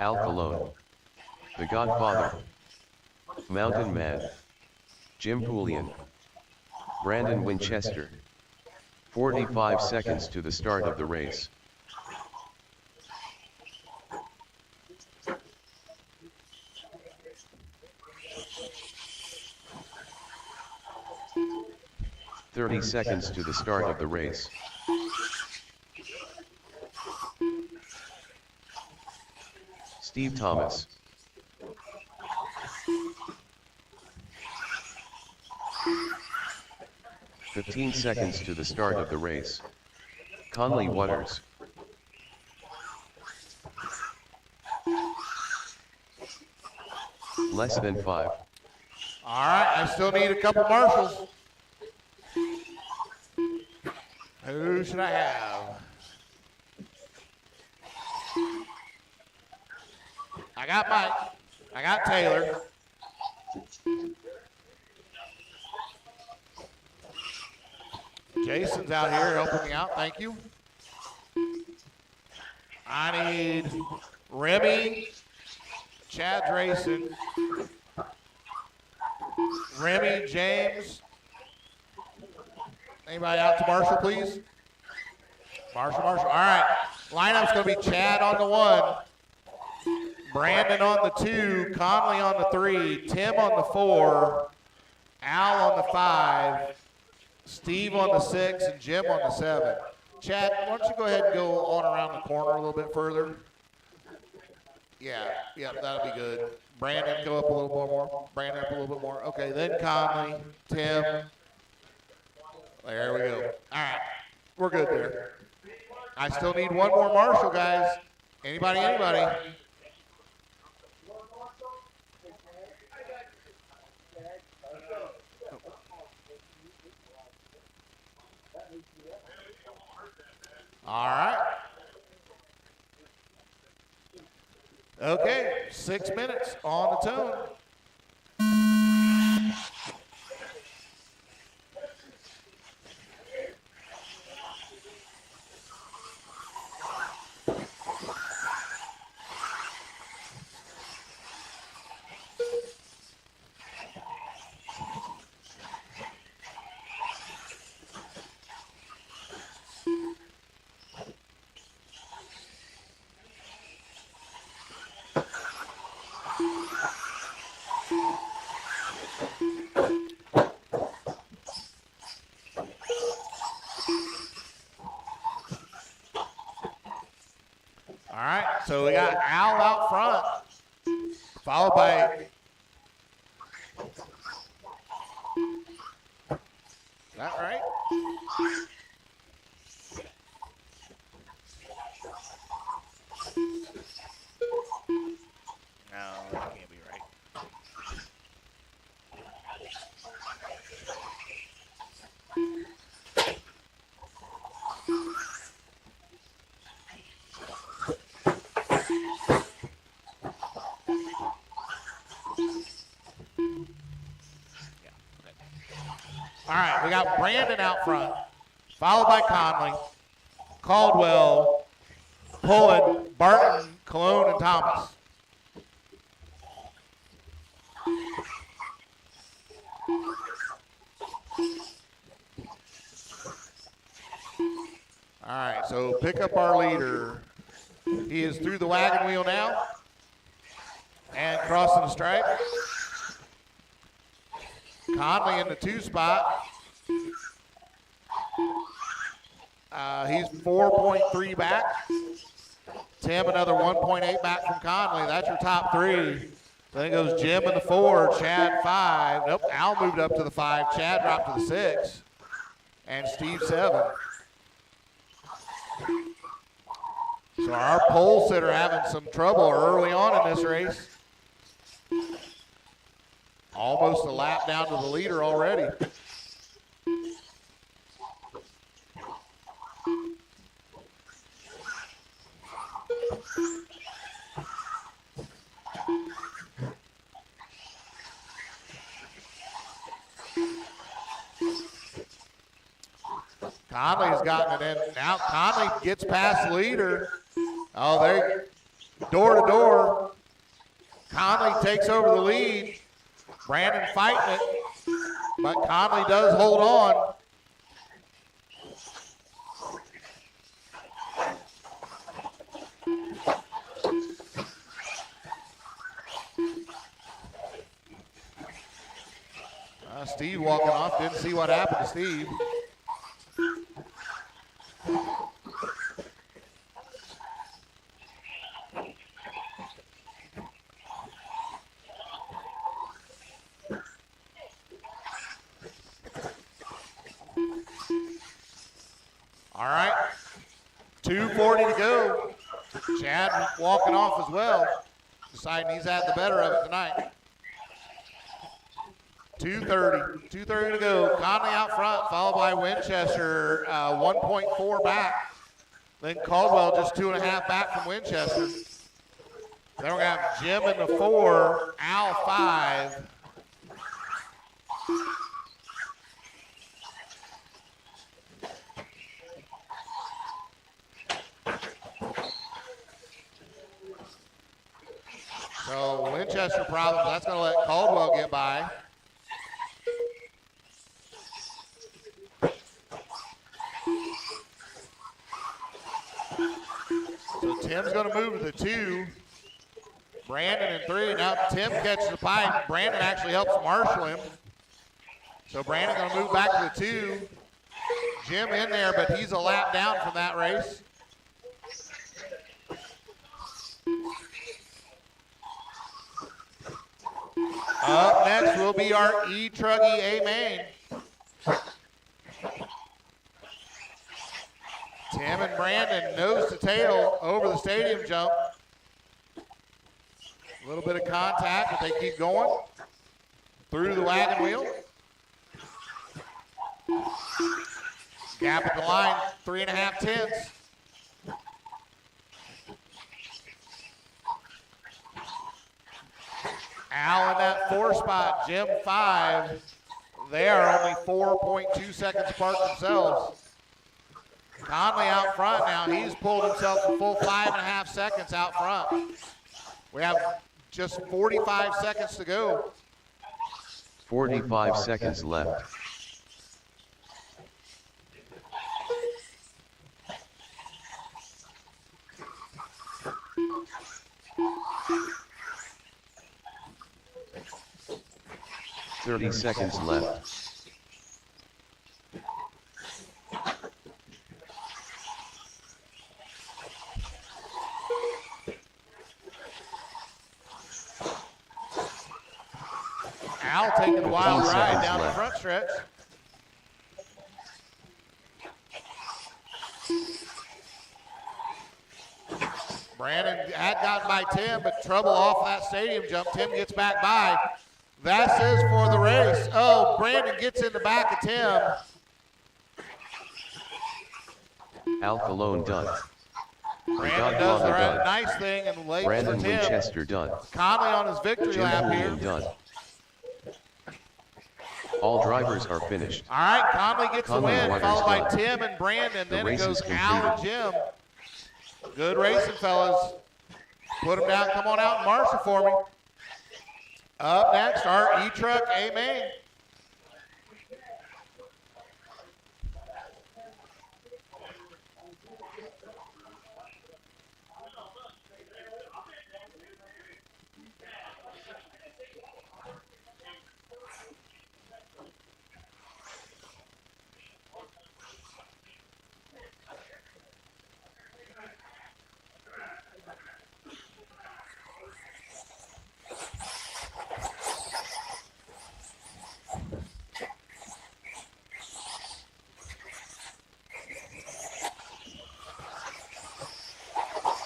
Al Colon, The Godfather, Mountain Man, Jim Poulian, Brandon Winchester. 45 seconds to the start of the race. "30 seconds to the start of the race. Steve Thomas. "15 seconds to the start of the race. Conley Waters. Less than 5. All right, I still need a couple marshals. Who should I have? I got Mike. I got Taylor. Jason's out here helping me out. Thank you. I need Remy, Chad's racing, Remy, James. Anybody out to Marshall, please? Marshall. All right. Lineup's going to be Chad on the 1, Brandon on the 2, Conley on the 3, Tim on the 4, Al on the 5, Steve on the 6, and Jim on the 7. Chad, why don't you go ahead and go on around the corner a little bit further? Yeah, that'll be good. Brandon, go up a little more. Brandon, up a little bit more. Okay, then Conley, Tim. There we go. All right, we're good there. I still need one more marshal, guys. Anybody? All right. Okay, 6 minutes on the tone. All right, so we got Al out front, followed by, is that right? No, that can't be right. All right, we got Brandon out front, followed by Conley, Caldwell, Pullen, Barton, Cologne, and Thomas. All right, so pick up our leader. He is through the wagon wheel now and crossing the stripe. Conley in the 2 spot. He's 4.3 back. Tim another 1.8 back from Conley. That's your top 3. Then goes Jim in the 4, Chad 5. Nope, Al moved up to the 5. Chad dropped to the 6. And Steve 7. So our pole sitter having some trouble early on in this race. Almost a lap down to the leader already. Conley's gotten it in. Now Conley gets past the leader. Oh, there, door to door. Conley takes over the lead. Brandon fighting it, but Conley does hold on. Steve walking off, didn't see what happened to Steve. All right, 2:40 to go. Chad walking off as well, deciding he's had the better of it tonight. 2:30 to go. Conley out front, followed by Winchester, 1.4 back. Then Caldwell just 2.5 back from Winchester. Then we're going to have Jim in the 4, Al 5. So Winchester problems, that's going to let Caldwell get by. So Tim's going to move to the 2. Brandon in 3. Now Tim catches the pipe. Brandon actually helps marshal him. So Brandon going to move back to the 2. Jim in there, but he's a lap down from that race. Up next will be our E-Truggy A-Main. Tim and Brandon nose to tail over the stadium jump. A little bit of contact, but they keep going through the wagon wheel. Gap at the line, 3.5 tenths. Al in that 4 spot, Jim 5. They are only 4.2 seconds apart themselves. Conley out front now. He's pulled himself a full 5.5 seconds out front. We have just 45 seconds to go. 45 seconds left. Thirty seconds left. Al taking a wild 15 ride seconds down the left. front stretch. Brandon had gotten by Tim, but trouble off that stadium jump. Tim gets back by. That's his for the race. Oh, Brandon gets in the back of Tim. Al Colon done. Brandon does the right, nice thing and late Brandon for Tim. Winchester done. Conley on his victory Jim lap Julian here. done. All drivers are finished. All right, Conley gets the Conley win, Waters followed by done. Tim and Brandon. The Then it race goes is Al and Jim. Good racing, fellas. Put them down. Come on out and marshal for me. Up next, our E-Truck A-Main.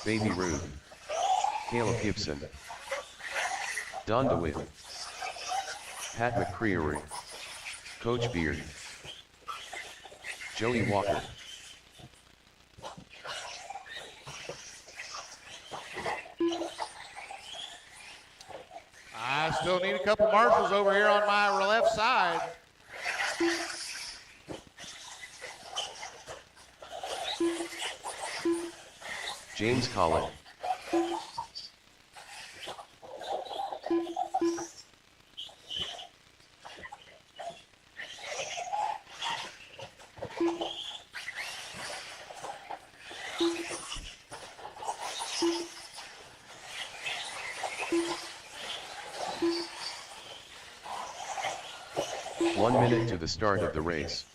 Baby Ruth. Caleb Gibson. Don DeWitt. Pat McCreary. Coach Beard. Joey Walker. I still need a couple marshals over here on my left side. James Collett. One minute to the start of the race.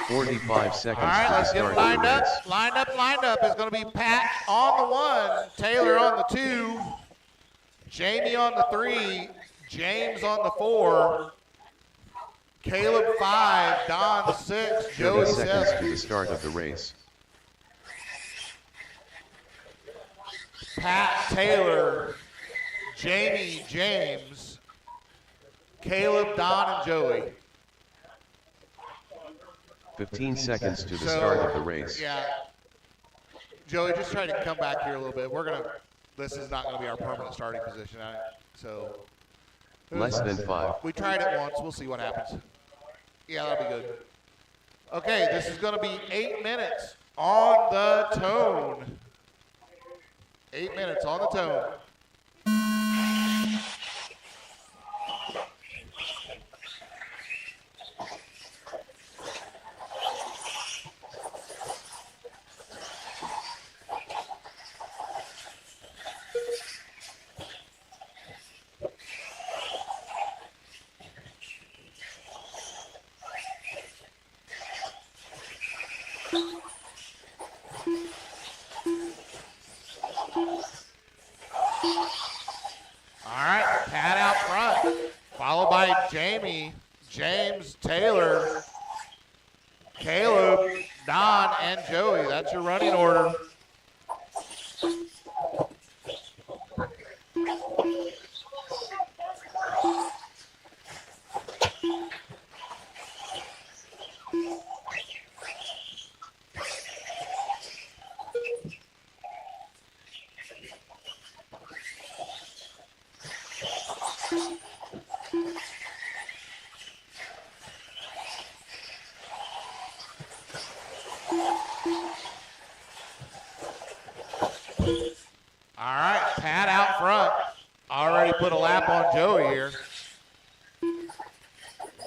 All 45 seconds right, to the let's get start them of the lined race. up. Lined up is going to be Pat on the 1, Taylor on the 2, Jamie on the 3, James on the 4, Caleb 5, Don 6, 30 Joey seconds 7. to the start of the race. Pat, Taylor, Jamie, James, Caleb, Don, and Joey. 15 seconds to the start of the race. Yeah. Joey, just try to come back here a little bit. This is not going to be our permanent starting position. Less than 5. We tried it once. We'll see what happens. Yeah, that'll be good. Okay, this is going to be 8 minutes on the tone. 8 minutes on the tone. All right, Pat out front, followed by Jamie, James, Taylor, Caleb, Don, and Joey. That's your running order. All right, Pat out front. Already put a lap on Joey here.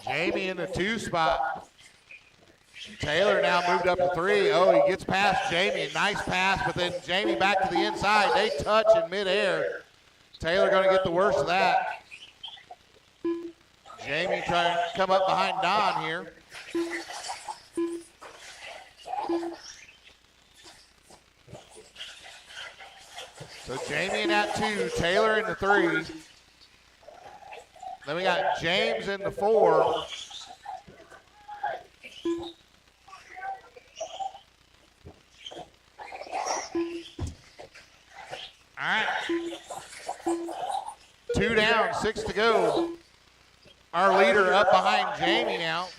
Jamie in the 2 spot. Taylor now moved up to 3. Oh, he gets past Jamie. Nice pass, but then Jamie back to the inside. They touch in midair. Taylor going to get the worst of that. Jamie trying to come up behind Don here. So Jamie in that 2, Taylor in the 3. Then we got James in the 4. All right. 2 down, 6 to go. Our leader up behind Jamie now.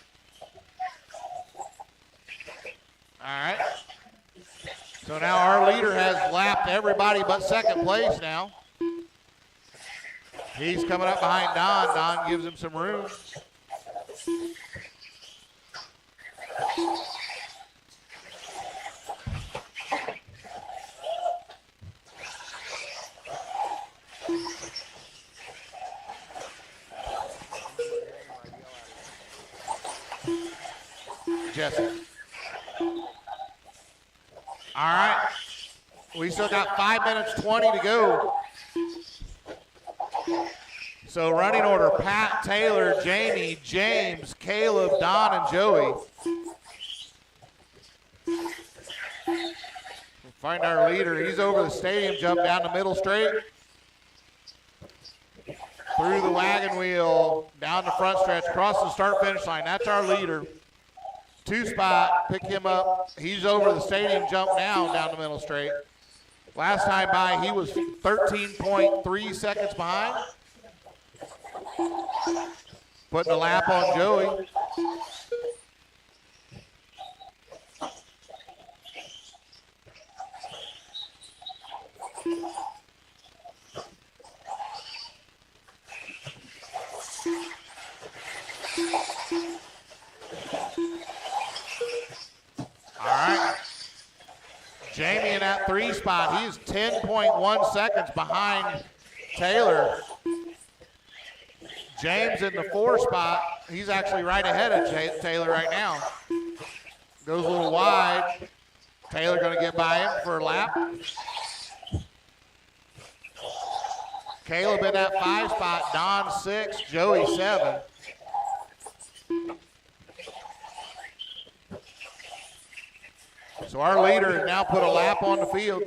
All right. So now our leader has lapped everybody but second place now. He's coming up behind Don. Don gives him some room. Jesse. All right. We still got 5 minutes 20 to go. So running order, Pat, Taylor, Jamie, James, Caleb, Don, and Joey. We'll find our leader. He's over the stadium, jump down the middle straight. through the wagon wheel, down the front stretch, across the start-finish line. That's our leader. 2-spot, pick him up. He's over the stadium jump now down the middle straight. Last time by, he was 13.3 seconds behind. Putting a lap on Joey. All right. Jamie in that 3-spot. He's 10.1 seconds behind Taylor. James in the 4-spot. He's actually right ahead of Taylor right now. Goes a little wide. Taylor going to get by him for a lap. Caleb in that 5-spot. Don 6, Joey 7. So our leader has now put a lap on the field.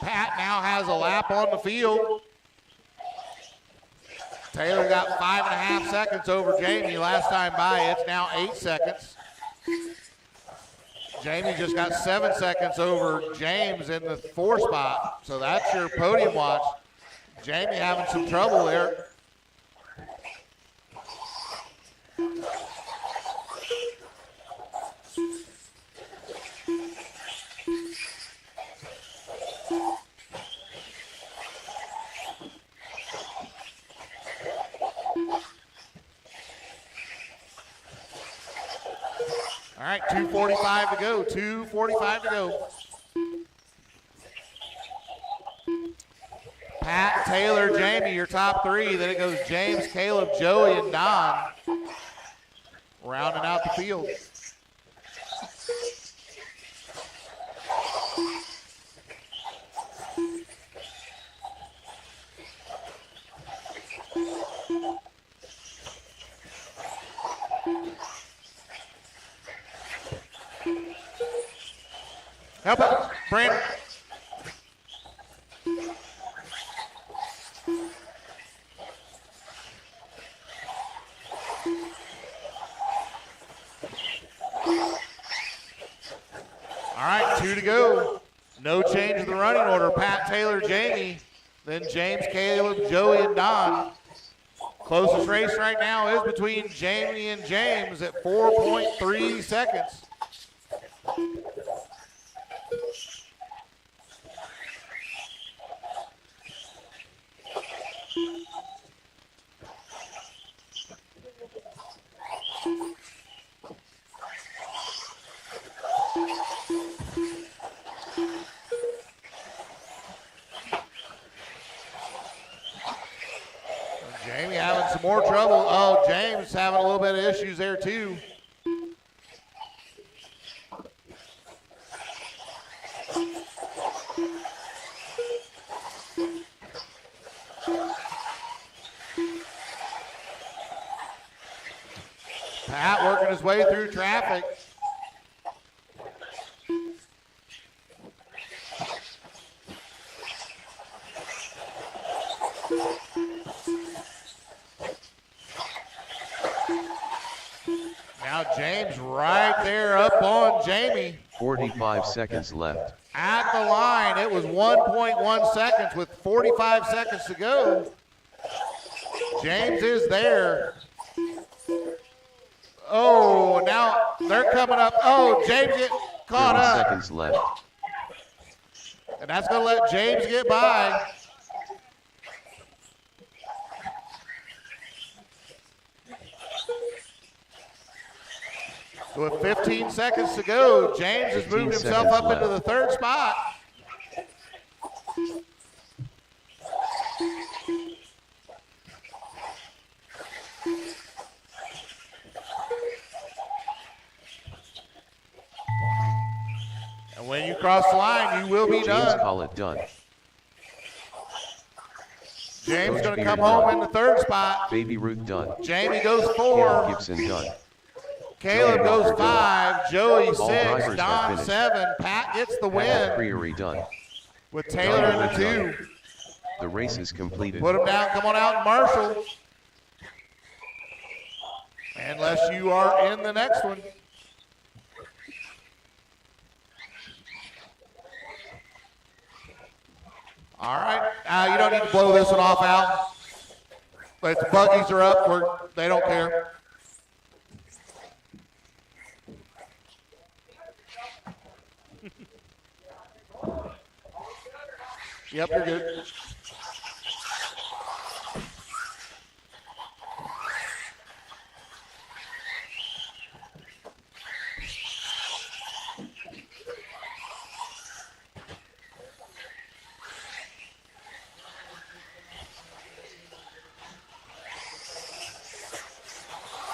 Pat now has a lap on the field. Taylor got 5.5 seconds over Jamie last time by. It's now 8 seconds. Jamie just got 7 seconds over James in the 4-spot. So that's your podium watch. Jamie having some trouble there. All right, 2:45 to go, 2:45 to go. Pat, Taylor, Jamie, your top 3. Then it goes James, Caleb, Joey, and Don. Rounding out the field. Help it, Brandon. All right, 2 to go. No change in the running order. Pat, Taylor, Jamie, then James, Caleb, Joey, and Don. Closest race right now is between Jamie and James at 4.3 seconds. Jamie having some more trouble. Oh, James having a little bit of issues there too. Pat working his way through traffic. Now James right there up on Jamie. 45 seconds left. At the line, it was 1.1 seconds with 45 seconds to go. James is there. Oh, now they're coming up. Oh, James get caught 30 up. seconds left. And that's going to let James get by. So with 15 seconds to go, James has moved himself up into the 3rd spot. cross the line, you will be James done. call it done. James Coach going to Beard come done. home in the third spot. Baby Ruth done. Jamie goes Caleb 4. Gibson done. Caleb Joey goes Walker done. 5. Joey All 6. drivers have Don finished. 7. Pat gets the Pat win McCreary done. with Taylor in the John Wood 2. The race is completed. Put him down. Come on out and marshal. Unless you are in the next one. All right. You don't need to blow this one off, Al. But the buggies are up. They don't care. Yep, you're good.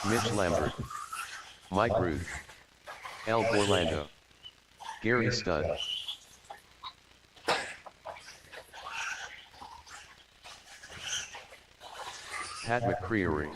Mitch Lambert. Mike Ruth. El Orlando. Gary Stud. Pat McCreary.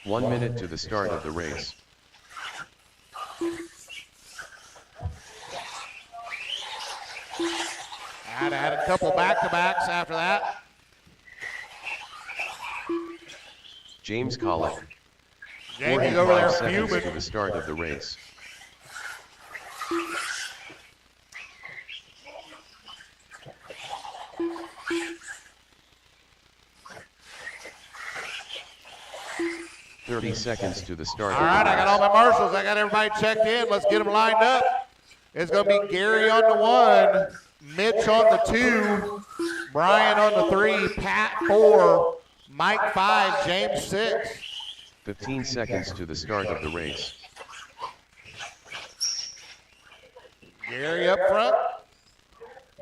One minute to the start of the race. Had a couple back-to-backs after that. James Collett. Jamie's over there 45 seconds to fuming. the start of the race. Seconds to the start. All right, I got all my marshals. I got everybody checked in. Let's get them lined up. It's going to be Gary on the 1, Mitch on the 2, Brian on the 3, Pat 4, Mike 5, James 6. 15 seconds to the start of the race. Gary up front,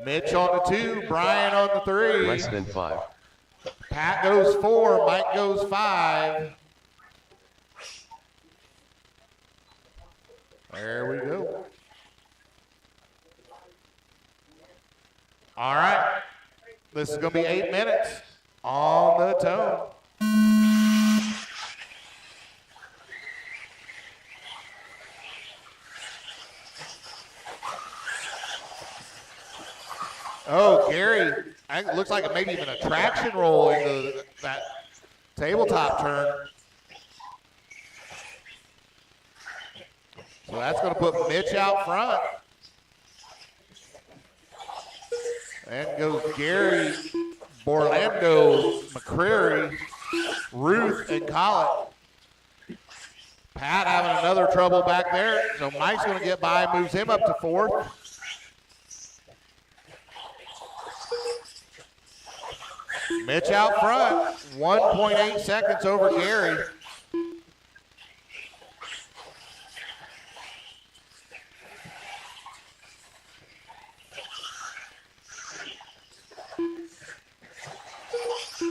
Mitch on the 2, Brian on the 3. Less than 5. Pat goes 4, Mike goes 5. There we go. All right. This is going to be 8 minutes on the tone. Oh, Gary, it looks like it maybe even a traction roll into that tabletop turn. So that's going to put Mitch out front. And goes Gary, Orlando, McCreary, Ruth, and Collett. Pat having another trouble back there. So Mike's going to get by, moves him up to 4th. Mitch out front, 1.8 seconds over Gary.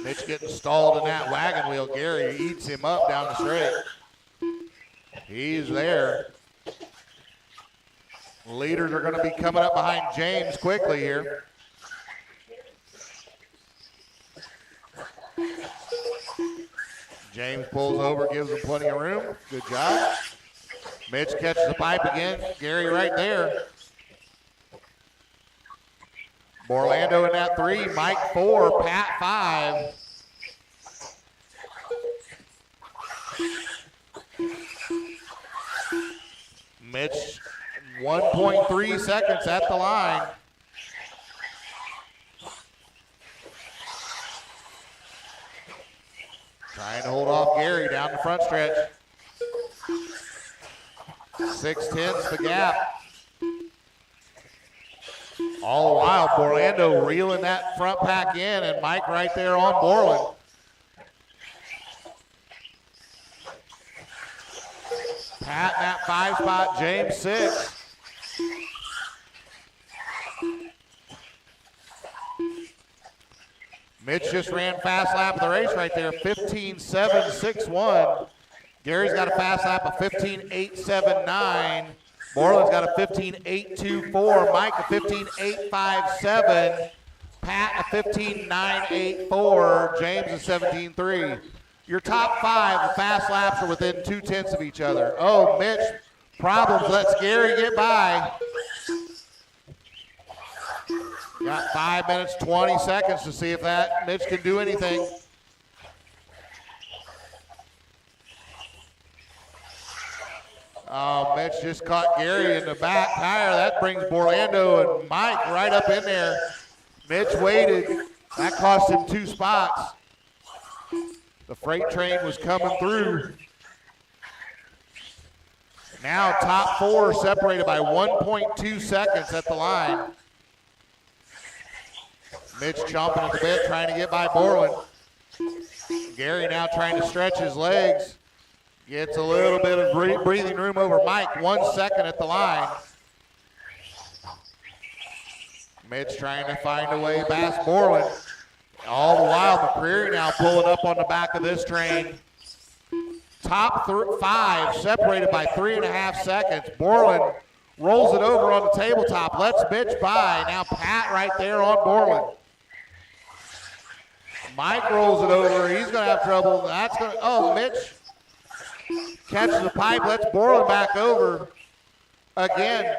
Mitch getting stalled in that wagon wheel. Gary eats him up down the straight. He's there. Leaders are going to be coming up behind James quickly here. James pulls over, gives him plenty of room. Good job. Mitch catches the pipe again. Gary right there. Orlando in that 3, Mike 4, Pat 5. Mitch 1.3 seconds at the line. Trying to hold off Gary down the front stretch. 6-10's the gap. All the while, Orlando reeling that front pack in, and Mike right there on Borland. Pat in that 5 spot, James 6. Mitch just ran fast lap of the race right there, 15.761. Gary's got a fast lap of 15.879. Borland's got a 15.824. Mike a 15.857. Pat a 15.984. James a 17.3. Your top 5, the fast laps are within 2/10 of each other. Oh, Mitch, problems. Lets Gary get by. Got 5 minutes, 20 seconds to see if that Mitch can do anything. Oh, Mitch just caught Gary in the back tire. That brings Orlando and Mike right up in there. Mitch waited. That cost him 2 spots. The freight train was coming through. Now top 4 separated by 1.2 seconds at the line. Mitch chomping at the bit, trying to get by Borland. Gary now trying to stretch his legs. Gets a little bit of breathing room over Mike. 1 second at the line. Mitch trying to find a way past Borland. All the while, McCreary now pulling up on the back of this train. Top 5 separated by 3.5 seconds. Borland rolls it over on the tabletop. Lets Mitch by. Now Pat right there on Borland. Mike rolls it over. He's going to have trouble. That's going to, oh, Mitch catches the pipe, lets Borland back over. Again,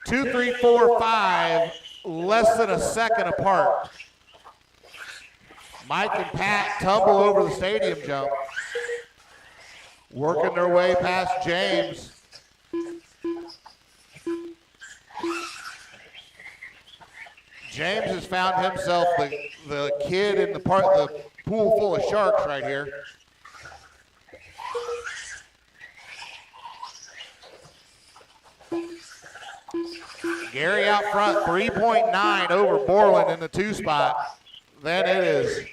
2, 3, 4, 5, less than a second apart. Mike and Pat tumble over the stadium jump. Working their way past James. James has found himself the kid in the pool full of sharks right here. Gary out front, 3.9 over Borland in the 2 spot. Then it is,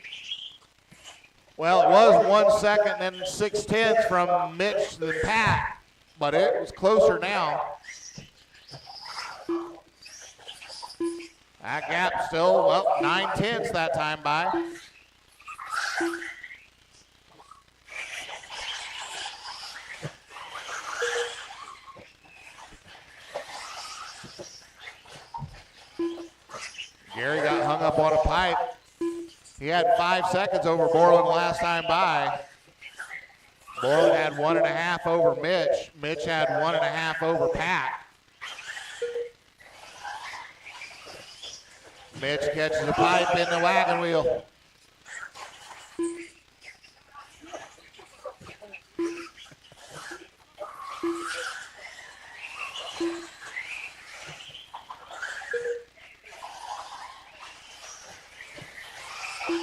well, it was 1 second, then 6/10 from Mitch to Pat, but it was closer now. That gap still, well, 9/10 that time by. Gary got hung up on a pipe. He had 5 seconds over Borland last time by. Borland had 1.5 over Mitch. Mitch had 1.5 over Pat. Mitch catches the pipe in the wagon wheel.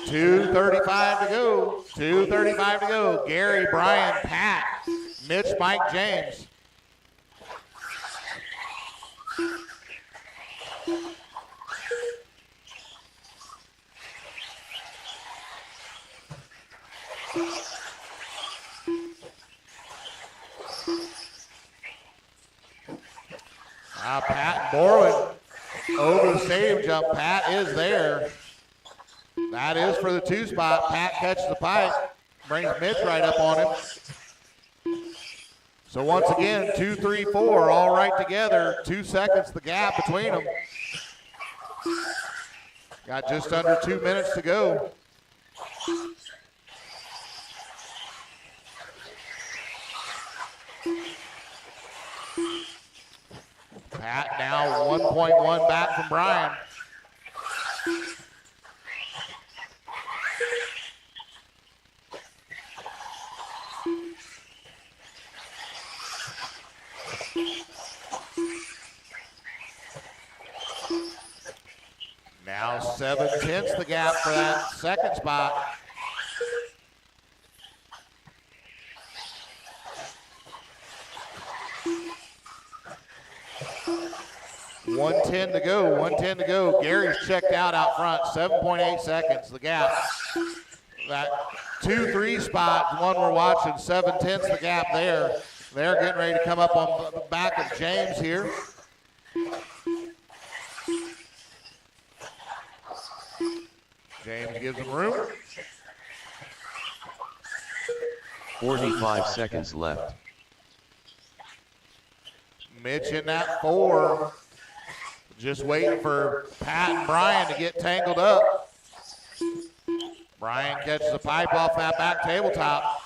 .235 to go. 2:35 to go. Gary, Brian, Pat, Mitch, Mike, James. Now Pat and Borland over the stadium jump. Pat is there. That is for the 2 spot. Pat catches the pipe, brings Mitch right up on him. So once again, 2, 3, 4, all right together. 2 seconds the gap between them. Got just under 2 minutes to go. Pat now 1.1 back from Brian. Now 7/10 the gap for that second spot. 1:10 to go, 1:10 to go. Gary's checked out front, 7.8 seconds, the gap. That 2-3 spot, one we're watching, 7/10 the gap there. They're getting ready to come up on the back of James here. James gives him room. 45 seconds left. Mitch in that 4. Just waiting for Pat and Brian to get tangled up. Brian catches a pipe off that back tabletop.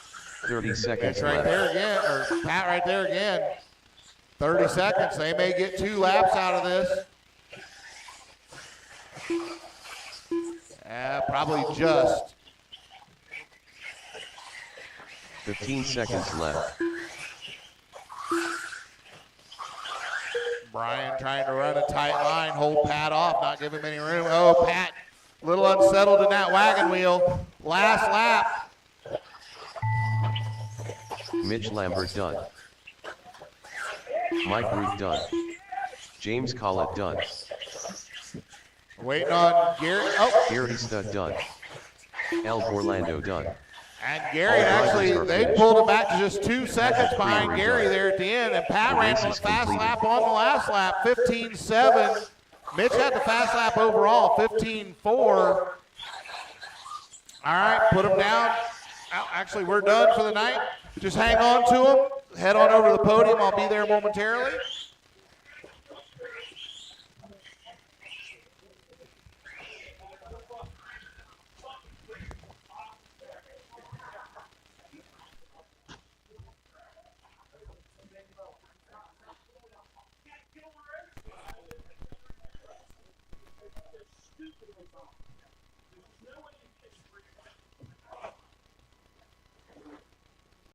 30 seconds Mitch right left. there again, or Pat right there again. 30 seconds. They may get 2 laps out of this. Probably just. 15 seconds left. Brian trying to run a tight line, hold Pat off, not give him any room. Oh, Pat, a little unsettled in that wagon wheel. Last lap. Mitch Lambert done. Mike Root done. James Collett done. Waiting on Gary. Oh, Gary Stud done. El Orlando done. and Gary actually, they pulled it back to just 2 seconds behind Gary there at the end, and Pat ran a fast lap on the last lap, 15.7. Mitch had the fast lap overall, 15.4. All right, put him down. Actually, we're done for the night. Just hang on to him. Head on over to the podium. I'll be there momentarily.